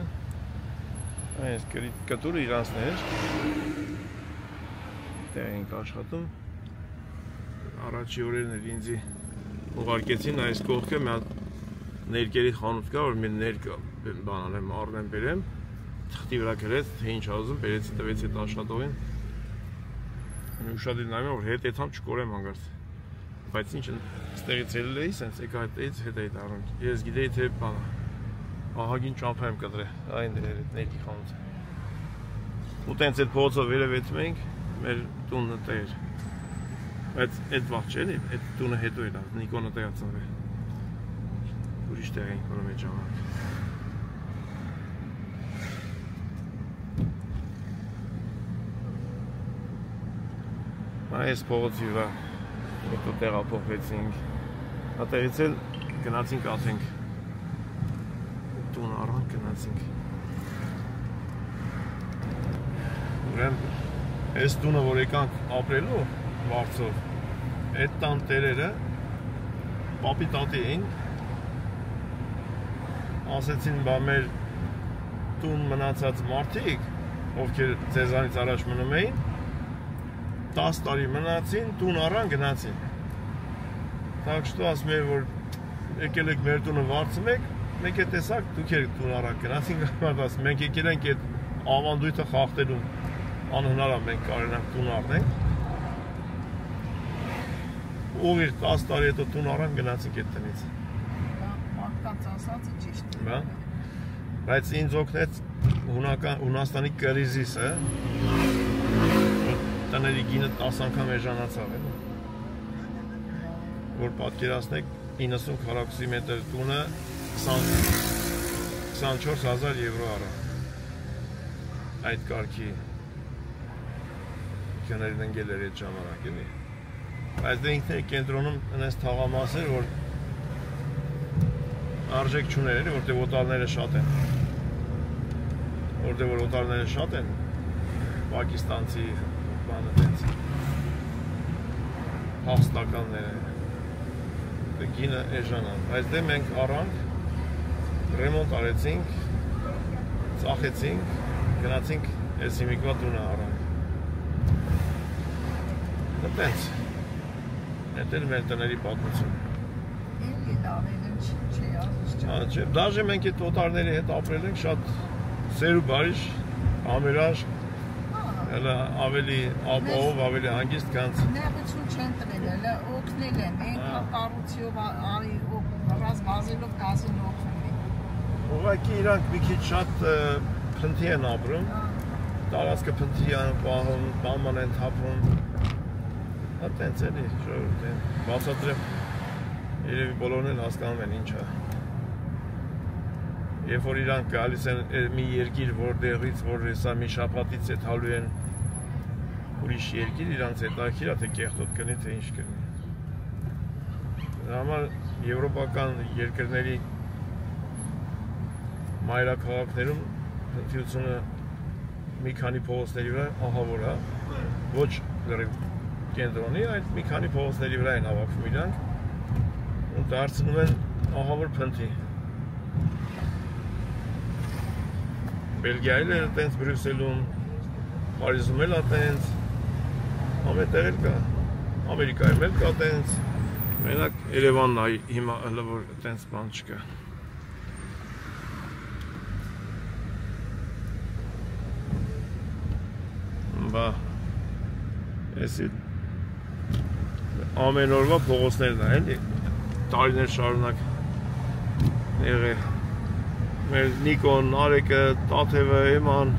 այս կտուրը իրանցն էր, տեղ ենք աշխատում, առաջի օրերն էր ինձի ուղարկեցին այս կողքը, մի հատ ներկերի խանութ կա, որ մի ներկը բանալեմ, առնեմ բերեմ, թղթի վրա գրեց, թե ինչ ազում, բերեցի տվեց հետ աշխատողին, ուշադիր նայում որ հետ եթամ չկորեմ հանգարց, բայց ինչ ստեղից ելել էի, սենց եկա հետից հետ էի դառնում, ես գիտեի թե բանը, ահագին ճամփա եմ կտրել, այն էր ներքի խանութը, ու տենց այդ փողոցով վերևեթում էինք, մեր տունը տեղ, բայց այդ վաղ չէ, այդ տունը հետո էր, Նիկոնը տեղացավ է, ուրիշ տեղ էինք որը մեջ ժամանակ։ Այս փողոցի վրա հետո տեղափոխվեցինք, այդտեղից էլ գնացինք Աթենք, տուն առան գնացինք։ Ուրեմն այս տունը որ եկանք ապրելու վարձով, այդ տան տերերը պապի տատի էին, ասեցին բա մեր տուն մնացած մարդիկ, ովքեր ձեզանից առաջ մնում էին, 10 տարի մնացին, տուն առան գնացին։ Так что ասում եմ որ եկել եք մեր տունը վարձում եք, մենք է տեսակ դուք եք տուն առան գնացին, ասում մենք եկել ենք այդ ավանդույթը խախտելու, անհնար է մենք կարենանք տուն առնենք։ Ուղիղ 10 տարի հետո տուն առան գնացինք այդ տնից։ Մարդկանց ասածը ճիշտ է։ Բայց ինձ օգնեց Հունաստանի կրիզիսը, տների գինը 10 անգամ էժանացավ է, որ պատկերացնեք 90 քառակուսի մետր տունը 24,000 եվրո առա, այդ կարգի կներին ընգել էր այդ ժամանակ էլի, բայց դե ինքն է կենտրոնում ընես թաղամաս էր, որ արժեք չուներ էլի, որտեղ օտարները շատ են, որտեղ որ օտարները շատ են, պակիստանցի բանը տենց հաղստականներ են, գինը էժանան, բայց դե մենք առանք, ռեմոնտ արեցինք, ծախեցինք, գնացինք ես հիմիկվա տունը առանք, դա տենց, էդ էլ մեր տների պատմություն։ Դաժե մենք այդ օտարների հետ ապրել ենք շատ սեր ու բարիշ, ամերաշ, ավելի ապահով, ավելի հանգիստ կանց։ Նեղություն չեն տրել, հələ օգնել են, մենք կառույցով ռազմազելով գազին օգնում են։ Ուղղակի իրանք մի քիչ շատ փնթի են ապրում, տարածքը փնթի են պահում, բանման են թափում։ Հա տենց էլի, ժողովուրդ են, բացատրեմ, երևի բոլորն են հասկանում են ինչ է։ Երբ որ իրանք գալիս են մի երկիր, որտեղից, որ հեսա մի շաբաթից հետ հալու են ուրիշ երկիր, իրանց հետաքրքիր է, թե կեղտոտ կնի, թե ինչ կնի։ Դրա համար եվրոպական երկրների մայրաքաղաքներում հնթիությունը մի քանի փողոցների վրա ահավոր է, ոչ լրիվ կենտրոնի, այդ մի քանի փողոցների վրա են հավաքվում իրանք ու դարձնում են ահավոր փնթի։ Բելգիայել է տենց Բրյուսելում, Փարիզում էլ է տենց, ամեն տեղ էլ կա, Ամերիկայում էլ կա տենց, մենակ Երևանն է հիմա հələ որ տենց բան չկա։ Բա, էսի ամեն օրվա փողոցներն է, էլի, տարիներ շարունակ եղել, մեր Նիկոն, Արեկը, Տաթևը, Էման,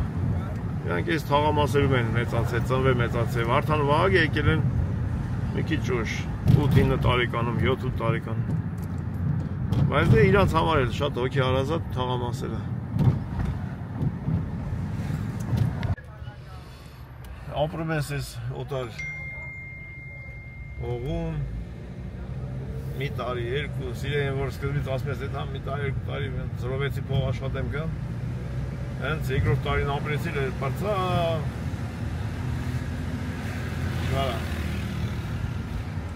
իրանք ես թաղամասերում են մեծացել, ծնվել մեծացել, Վարդան Վահագը եկել են մի քիչ ուշ, 8-9 տարեկանում, 7-8 տարեկանում, բայց դե իրանց համար էլ շատ հոգի հարազատ թաղամասերը։ Ապրում ես ես օտար հողում, մի տարի, երկու, սիրեն որ սկզբից ասում ես հետ համ մի տարի, երկու տարի, զրովեցի փող աշխատեմ գամ, հենց երկրորդ տարին ապրեցի պարծա, շվարա,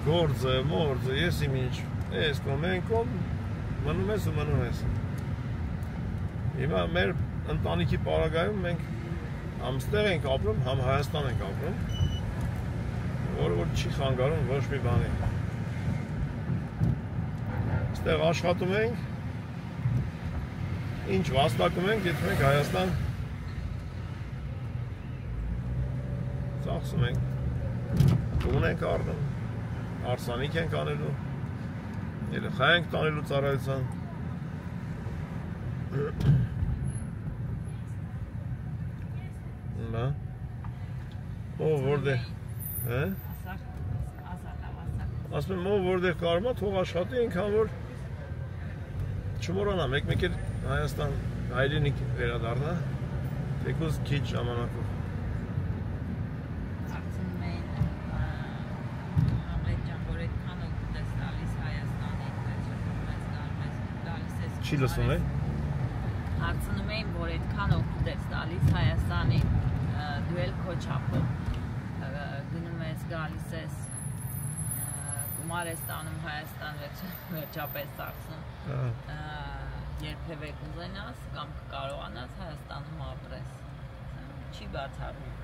գործը, մորձը, ես իմ ինչ, ես կոմ, են կոմ, մնում ես ու մնում ես։ Հիմա մեր ընտանիքի պարագայում մենք համ ստեղ ենք ապրում, համ Հայաստան ենք ապրում, որը որ չի խանգարում ոչ մի բանի։ Ստեղ աշխատում ենք, ինչ վաստակում ենք, եթե մենք Հայաստան ծախսում ենք, տուն ենք առնում, արսանիք ենք անելու, երեխա ենք տանելու ծառայության։ Նա, ով որտեղ, ասում եմ ով որտեղ կարում է, թող աշխատի այնքան որ չմոռանա, մեկ էլ Հայաստան հայրենիք վերադառնա, թեկուզ քիչ ժամանակով։ Հարցնում էին Համլետ ջան, որ այդքան օգուտ ես տալիս Հայաստանին, գալիս ես Չի լսում է։ Հարցնում էին, որ այդքան օգուտ ես տալիս Հայաստանին, դու էլ քո չափով գնում ես, գալիս ես, գումար ես տանում Հայաստան, վերջապես ծախսում, երբևէ կուզենաս կամ կկարողանաս Հայաստանում ապրես, չի բացառվում։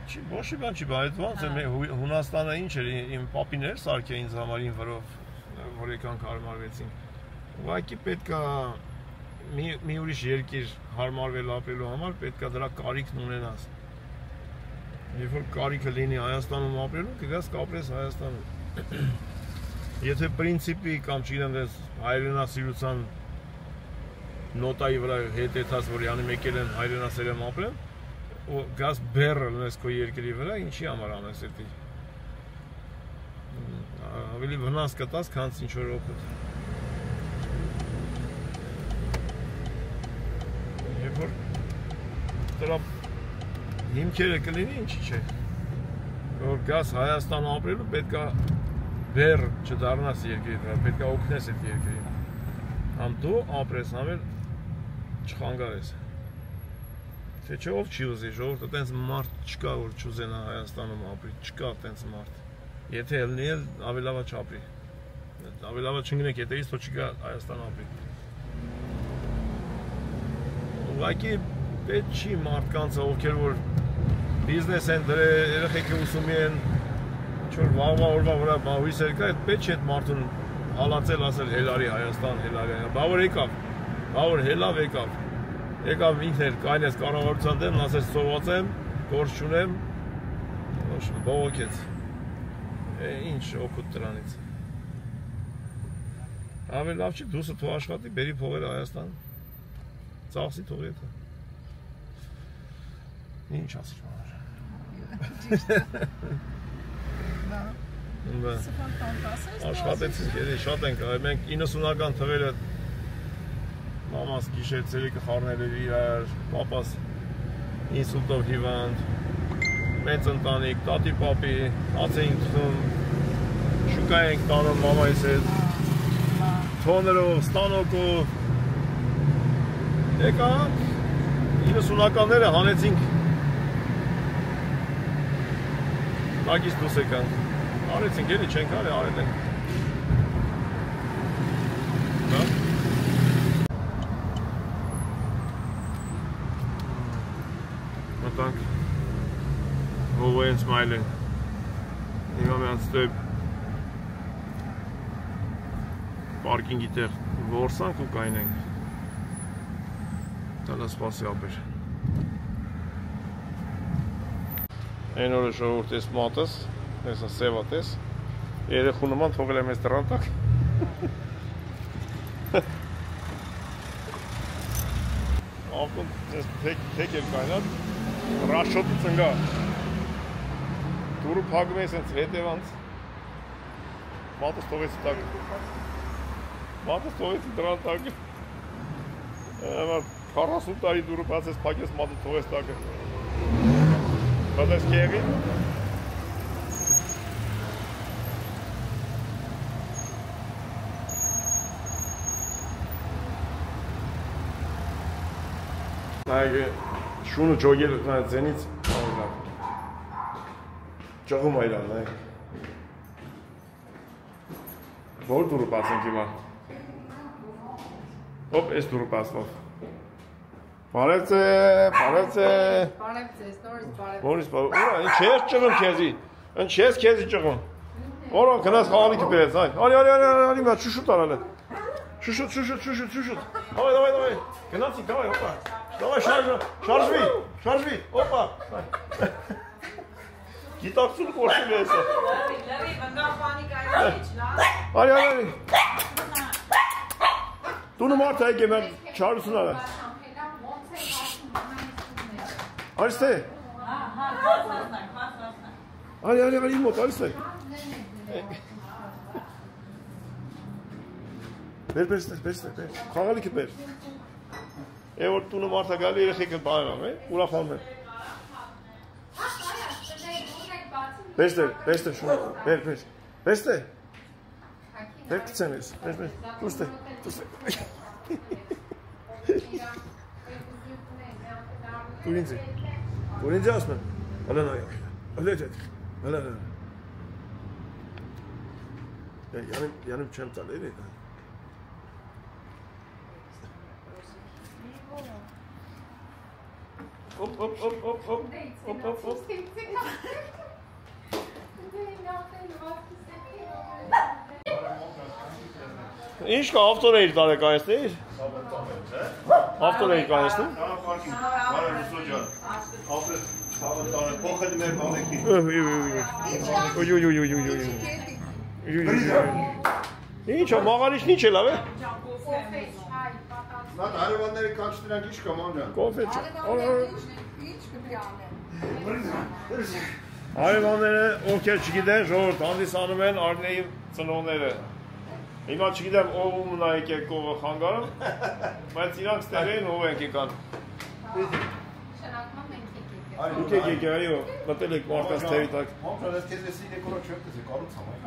Չի, ոչ մի բան չի, բայց ոնց է Հունաստանը ինչ էր, իմ պապին էր սարքել ինձ համար իմ վրով, որ եկանք հարմարվեցինք։ Ուղղակի պետքա մի ուրիշ երկիր հարմարվել ապրելու համար պետքա դրա կարիքն ունենաս։ Երբ որ կարիքը լինի Հայաստանում ապրելու, կգաս կապրես Հայաստանում։ Եթե պրինցիպի կամ չգիտեմ դες հայրենասիրության նոտայի վրա հետեթած, որ յանի եկել են հայրենասերեմ ապրեմ, ու գաս բեռը լնես քո երկրի վրա, ինչի համար անես էդի։ Ավելի վնաս կտաս, քան ինչ որ օգուտ։ Երբ որ դրա հիմքերը կլինի, ինչի չէ, որ գաս Հայաստան ապրելու պետքա բեռ չդառնաս երկրի վրա, պետքա օգնես այդ երկրին, համ դու ապրես, համ էլ չխանգարես, թե չէ ով չի ուզի, ժողովուրդը տենց մարդ չկա, որ չուզենա Հայաստանում ապրի, չկա տենց մարդ, եթե ելնի էլ ավելի լավա չապրի, ավելի լավա չընկնեք հետևից, թող չգա Հայաստան ապրի։ Ուղղակի պետք չի մարդկանց, ովքեր որ բիզնես են դրել, երեխեքը ուսումի են, ինչ-որ վաղվա օրվա վրա հույսեր կա, պետք չի այդ մարդուն հալածել, ասել հելարի Հայաստան, հելարի Հայաստան, բա որ եկավ, բա որ հելավ եկավ ինքն էր կայնես կառավարության դեմ, ասեց սոված եմ, գործ չունեմ, բողոքեց, ինչ օգուտ դրանից։ Ավելի լավ չի, դուսը թող աշխատի, բերի փողերը Հայաստան, ծախսի թող եթե։ Ինչ ասիր աշխատեցինք, շատ ենք, մենք 90-ական թվերը մամաս գիշեր ծերիկը խառնել էր իրար, պապաս ինսուլտով հիվանդ, մեծ ընտանիք, տատի պապի, հաց էինք թխում, շուկա էինք տանում մամայիս հետ, թոներով, ստանոկով, եկանք, 90-ականները հանեցինք, Ակիս դուս եկանք, արեցինք, էլի չենք արել, արել ենք։ Հենց մայլեն։ Հիմա մենք ստե պարկինգի տեղ որսանք ու կայնենք։ Դա սպասի ապեր։ Այն օրը ժողովուրդ ես մատս, ես սևատ ես, երեխու նման թողել եմ ես դրան տակ։ Ավտոն ես թեք էլ կայնատ, ռաշոտի ծնգա, դուրը պագում ես ենց հետևանց, մատս թողեցի տակ, դրան տակ, 40 տարի դուրը պաց ես պակ ես մատը թողես տակը, բադ ես կեղի, շունը ջոգել ձենից ճղում այրան, որ դուրը պացենք հիմա, հոպ, ես դուրը պացվով, բարև ինչ ես ճղում կեզի, ինչ ես կեզի ճղում, որոն կնաս խաղալիքը բերեց, արի մա շուշուտ արալ է, շուշուտ, давай, գնացի, давай, հոպա, давай, շարժվի, հոպա, գիտակցուն կորսում է եսը, արի, տունը մարդ հայք եմ, չարություն արա, արիստե, արի մոտ, արիստե, բեր, խաղալիքը բեր, որ տունը մարդա գալի երեխեքը բաղեղամ, ուրախանում եմ, բերստե շունը, բերստե, բեր կծեմ ես, դուրստե, դուր ինձ ասմ եմ, յանում չեմ տալ էր է, Hop. Ինչ կա ավտոն էիր տարեկայացնեիր? Ավտոն էիր կայացնում? Փոխել մեր բանեկի։ Ինչ է, մաղարիչն ինչ է լավ է? Նա հարևանների կանչ դրանք ինչ կա մանջան։ Կոնֆետ։ Ինչ կպի անեն։ Հարևանները ովքեր չգիտեն, ժողովուրդ հանդիսանում են Արնեի ծնողները։ Հիմա չգիտեմ ով ումն է եկել կողը խանգարում, բայց իրանք ստեղ էին ով ենք եկան։ Դուք եք եկել, այո, մտել եք մարդկանց թևի տակ։ Ոնց ես քեզ էսի դեկորը չեմ կզի կառուցամ այ։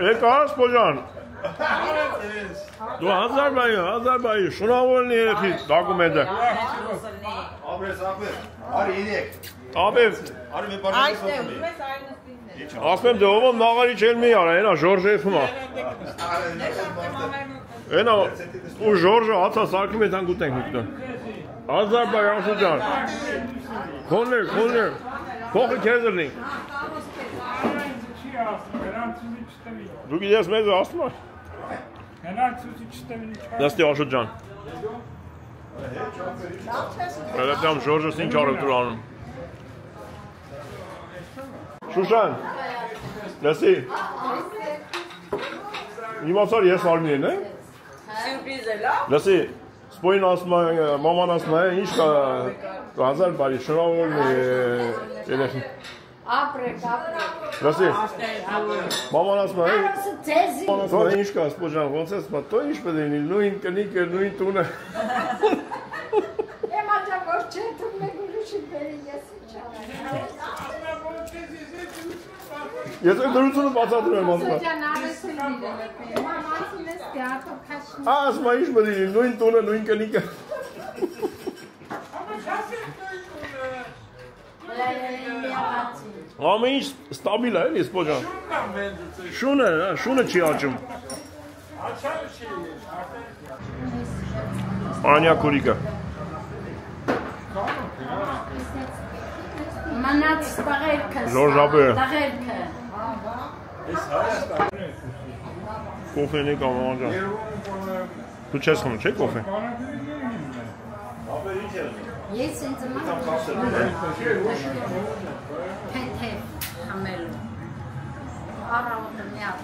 Եկաս Պոժան։ Դու Ազարբայջան, շնորհավորն երեխի դոկումենտը։ Ապրես, արի իրեք։ Ապեր։ Արի մի բան ասում։ Ասում եմ դե ով մաղարիչ էլ մի արա, այնա Ժորժը ֆմա։ Այնա ու Ժորժը հացա սարքում է տան գուտենք ուտեն։ Ազարբայջան շուրջան։ Քոններ։ Փոխը քեզրնի։ Դու գիտես մեզ ասում ես։ Դաստի Աշոտ ջան։ Հələ Ժորժս ինչ առևտուր անում։ Շուշան։ Լսի։ Իմացար ես Արմինեն, է։ Սյուրպրիզ է լավ։ Լսի, սպոյին ասում է, մաման ասում է, ինչ կա 1000 բարի, շնորհավոր երեխի։ Ապրեք։ Լսի, մաման ասում է, ինչ կա սպոջան, ոնց ես, տո ինչ պետք է լինի, նույն կնիկը, նույն տունը։ Եմ աջա որ չէ, թող մեկ ուրիշի բերի, ես ինչ անեմ։ Ես այդ դրությունը բացատրում եմ ասում։ Սոջան արեսը իրեն է, մամանցին ես դյատով կաշնի։ Ասում է, ինչ պետք է լինի, նույն տունը, նույն կնիկը։ Ամեն ինչ ստաբիլ է, էլի սպոջան։ Շունը չի աճում։ Անյա քուրիկը։ Մնաց տղերքը։ Ժորժաբերը։ Տղերքը։ Կոֆեն եկա մաման ջան։ Դու չես խմում, չէ՞ կոֆե։ Ես ինձ թեթև համելու։ Առավոտը միատ։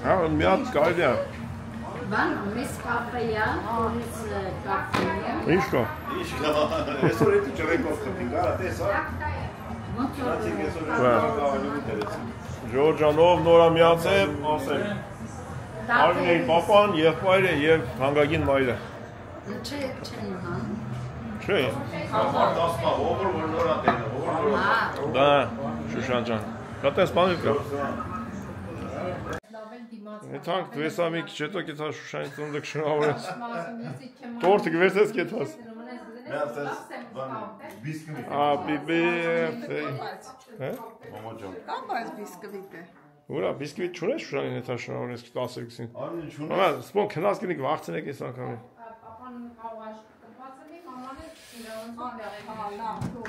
Հա, միատ կարելի է։ Բան, մեզ կապեյա, որից կապեյա։ Ինչ կա։ Այսօր էդի ջրեկով խփին, գարա տեսա։ Ժորժանով նորա միացել, ասել։ Արմինեի պապան, եղբայրը եւ հանգագին մայրը։ Չէ, չեն ման։ Չէ։ Արտասպա, ովր որ նորա տենը, ովր նորա։ Դա Շուշան ջան։ Դա տես բանը կա։ Եթանք դվեսա մի քիչ հետո կեցա Շուշանի ծնունդը շնորհավորես։ Տորտը գվերցես կեցած։ Բիսկվիտ։ Happy birthday։ Հա։ Մամա ջան։ Կամ այս բիսկվիտը։ Ուրա բիսկվիտ չունես Շուշանին հետա շնորհավորես 12-ին։ Արմին չունի։ Մամա, սպոն քնած կնիկ վախցնեք այս անգամին։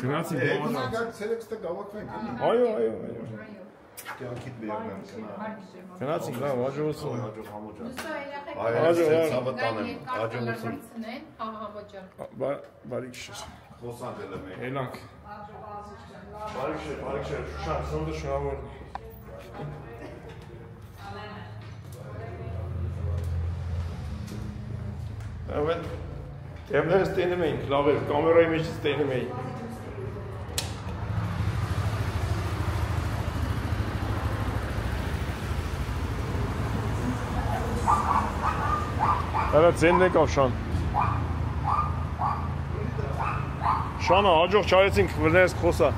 Գնացի մամա ջան։ Սելեքստը գավակվենք։ Այո։ Կյանքիդ բերնեմ կնա։ Գնացինք լավ, հաջողություն։ Հաջող համոջան։ Հաջող։ Ցավը տանեմ, հաջողություն։ Բարի քիշ։ Խոսանք էլ եմ։ Էլանք։ Բարի քիշ, Շուշան, ծնունդը շնորհավոր։ Ավեն Դեմներս տենում էինք, լավ էր, կամերայի մեջից տենում էինք։ Hələ ծենն եկավ Շան։ Շանը, հաջող չարեցինք, վրներս խոսա։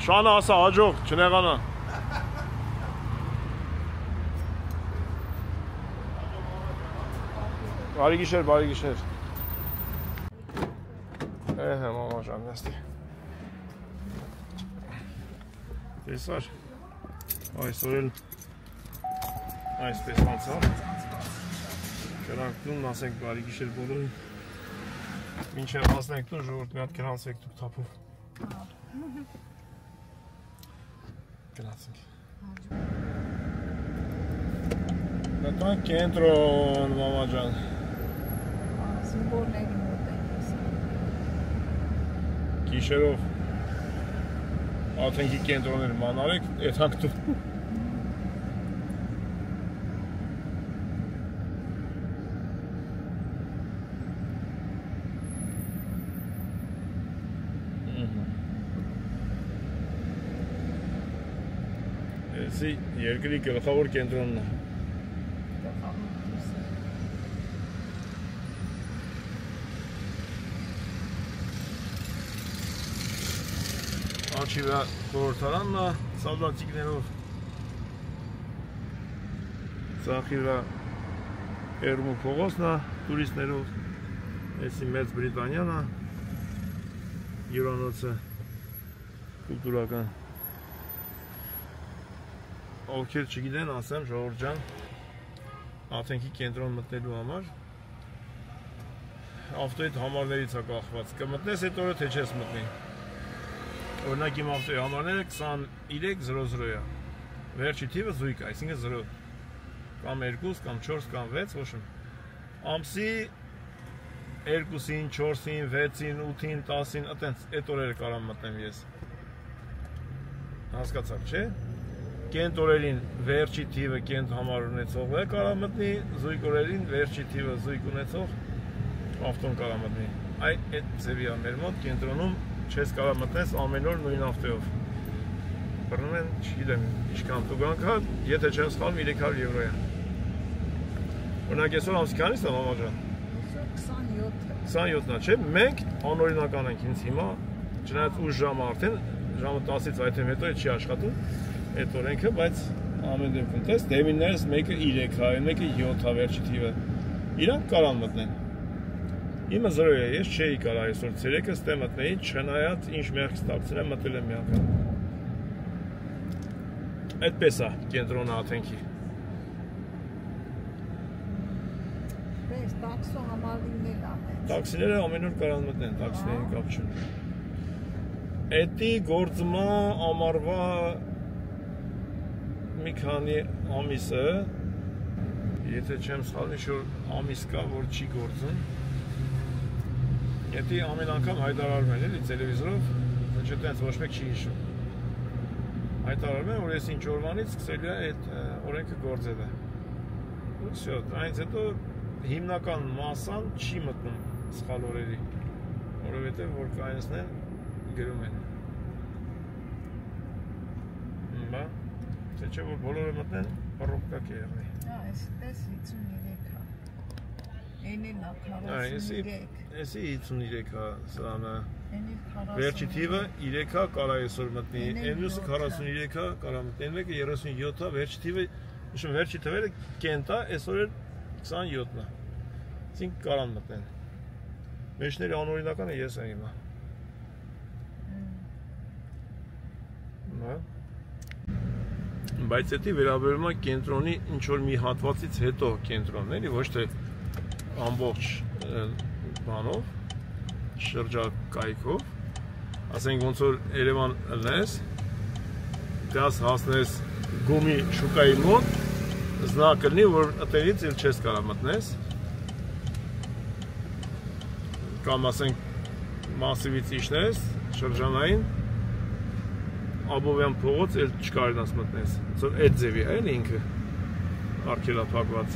Շանը ասա, հաջող, չնեղանա։ Բարի գիշեր։ Մամա ջան, նստի։ Տեսար։ Այսօր էլ այսպես անցավ։ Գրանք տուն, ասենք բարի գիշեր բոլորին։ Մինչև հասնենք տուն, ժողովուրդ մի հատ գրանցեք դուք թափով։ Գնացինք։ Գտանք կենտրոն, մամա ջան։ Զինվորների մոտ են ես։ Գիշերով աթենքի կենտրոներ մանարեք, եթանք տուն։ Էսի երկրի գլխավոր կենտրոնն է։ Աչի վրա խորհրդարանն է, սալդատիկներով։ Ծախի վրա Էրմու փողոցն է, տուրիստներով։ Էսի Մեծ Բրիտանիան է, հյուրանոցը կուլտուրական։ Ովքեր չգիտեն, ասեմ ժողովուրդ ջան, աթենքի կենտրոն մտնելու համար ավտոյի համարներից է կախված, կմտնես այդ օրը, թե չես մտնի։ Օրինակ իմ ավտոյի համարները 2300 է, վերջի թիվը զույգ, այսինքն 0, կամ 2, կամ 4, կամ 6, ոչմ։ Ամսի 2-ին, 4-ին, 6-ին, 8-ին, 10-ին, այդ օրերը կարամ մտնեմ ես։ Հասկացաք, չէ՞։ Կենտ օրերին վերջի թիվը կենտ համար ունեցողը կարա մտնի, զույգ օրերին վերջի թիվը զույգ ունեցող ավտոն կարա մտնի։ Այդ ձևի է մեր մոտ կենտրոնում չես կարա մտնես ամեն օր նույն ավտոյով։ Բռնում են, չգիտեմ, ինչքան տուգանք է, եթե չեմ սխալվում 300 եվրո է։ Օրինակ այսօր ամսի քանիսն է մամա ջան։ 27-ն է, չէ՞։ Մենք անօրինական ենք ինձ հիմա, չնայած ուշ ժամ արդեն, ժամը 10-ից այդեմ հետո չի աշխատում։ Այդ օրենքը, բայց ամեն դեպքում տես, դեմիններս մեկը 3 է, մեկը 7 է վերջի թիվը։ Իրանք կարան մտնեն։ Իմը 0 է, ես չէի կարա այսօր ցերեկը ստե մտնեի, չնայած ինչ մեղք ստացել եմ, մտել եմ մի անգամ։ Այդպես է կենտրոնը աթենքի։ Այս տաքսո համալիրն էլ ամեն։ Տաքսիները ամեն օր կարող մտնեն, տաքսիներին կապ չունի։ Էդի գործմա ամառվա մի քանի ամիսը, եթե չեմ սխալվում, ինչ-որ ամիս կա, որ չի գործում։ Էդի ամեն անգամ հայտարարում են, էլի տելևիզորով, ոչ այդպես ոչ մեկ չի հիշում։ Հայտարարում են, որ ես ինչ օրվանից սկսել է այդ օրենքը գործել է։ Всё, դրանից հետո հիմնական մասան չի մտնում սխալ օրերի, որովհետև որ կայացնեն գրում են։ Բա, թե չէ որ բոլորը մտնեն, առողջա կերնի։ Հա, այսպես 53-ա։ Էնին է 43։ Էսի 53-ա, սրանը։ Էնին 40։ Վերջի թիվը 3-ա կարա այսօր մտնի, այն մյուսը 43-ա կարա մտնի, այն մեկը 37-ա, վերջի թիվը, նշում վերջի թվերը կենտա, այսօր էլ 27-ն է։ Այսինքն կարան մտնեն։ Մեջների անօրինականը ես եմ հիմա։ Բայց դա վերաբերում է կենտրոնի ինչ որ մի հատվածից հետո կենտրոնն էլի, ոչ թե ամբողջ բանով, շրջակայքով, ասենք ոնց որ Երևան լնես, դաս հասնես գումի շուկայի մոտ, զնա կլինի, որ ըտեղից էլ չես կարա մտնես, կամ ասենք մասիվից իջնես, շրջանային, Աբովյան փողոց էլ չկարենաս մտնես, որ այդ ձևի է էլ ինքը արգելափակված։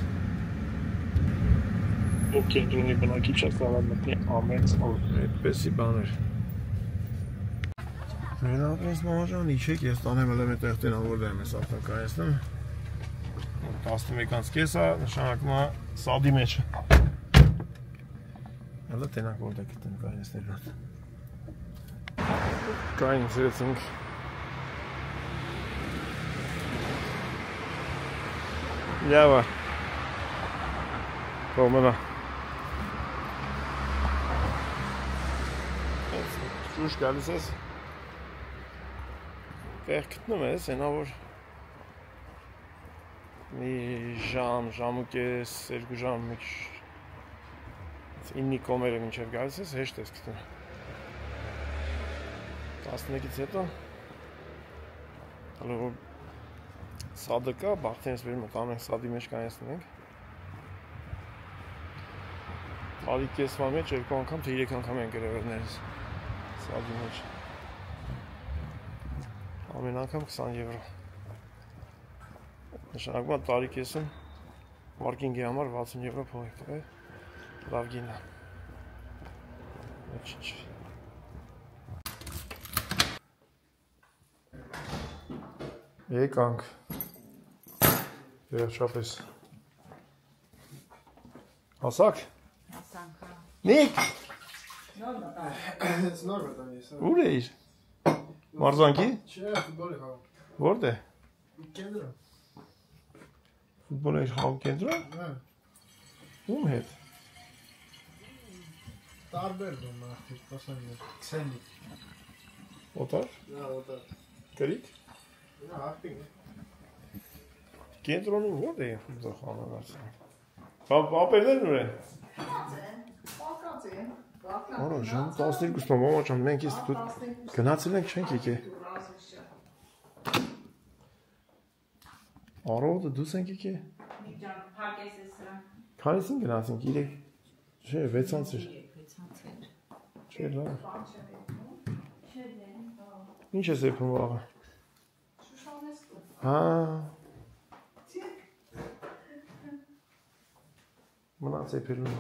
Ով կենտրոնի բնակիչը կարող մտնի ամեն օր, այդպեսի բաներ։ Մենակ ինձ մամաճան իջեք, ես տանեմ էլ եմ այդտեղ տնավոր դեմ ես արտակայացնում։ 11-ից կես է, նշանակում է սադի մեջ։ Հələ տենակ որտեղ գտնեմ կայացնել մոտ։ Կայացեցինք։ Լավ է։ Կողմենա։ Շուշ գալիս ես։ Տեղ գտնում ես, ենա որ մի ժամ, ժամ ու կես, 2 ժամ, մի քիչ 9-ի կոմերը մինչև գալիս ես, հեշտ ես գտնում։ 11-ից հետո հələ որ սադը կա, բաղթենս վերում ենք, ամենք սադի մեջ կայացնենք։ Տարի կեսվա մեջ 2 անգամ, թե 3 անգամ են գրևերներս սադի մեջ։ Ամեն անգամ 20 եվրո։ Նշանակում է տարի կեսում պարկինգի համար 60 եվրո փող եք տվել, լավ գին է։ Ոչինչ։ Եկանք։ Վերջապես։ Հասակ։ Հասանք։ Նիկ։ It's not what I said. Ուր էիր։ Մարզանքի։ Չէ, ֆուտբոլի խաղ։ Որտե՞ղ։ Կենտրոն։ Ֆուտբոլի խաղ կենտրոն։ Հա։ Ում հետ։ Տարբեր դոմ ախտեր, պասաններ։ Քսենի։ Օտար։ Նա օտար։ Գրիկ։ Նա ախտին։ Կենտրոնում որտե է ֆուտբոլ խաղանացը։ Պապերներն ուր են։ Պակած են։ Արա ժամ 12-ն մամա ջան, մենք իսկ գնացել ենք չենք եկել։ Արոդը դուս ենք եկել։ Մի ջան, փակես է սրա։ Քանիսին գնացինք 3։ Չէ, 6-ից էր։ 6-ից էր։ Չէ, լավ։ Ինչ ես եփում վաղը։ Հա։ Մնաց եփելուն։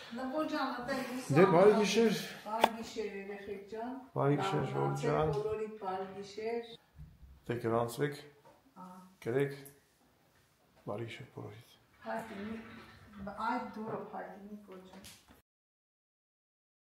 Նկո ջան, այդպես։ Դե բարի գիշեր։ Բարի գիշեր երեխեք ջան։ Բարի գիշեր ժողովուրդ ջան։ Բոլորի բարի գիշեր։ Դե գրանցվեք։ Գրեք։ Բարի գիշեր բոլորիդ։ Հայտնի, այդ դուրը հայտնի կոչը։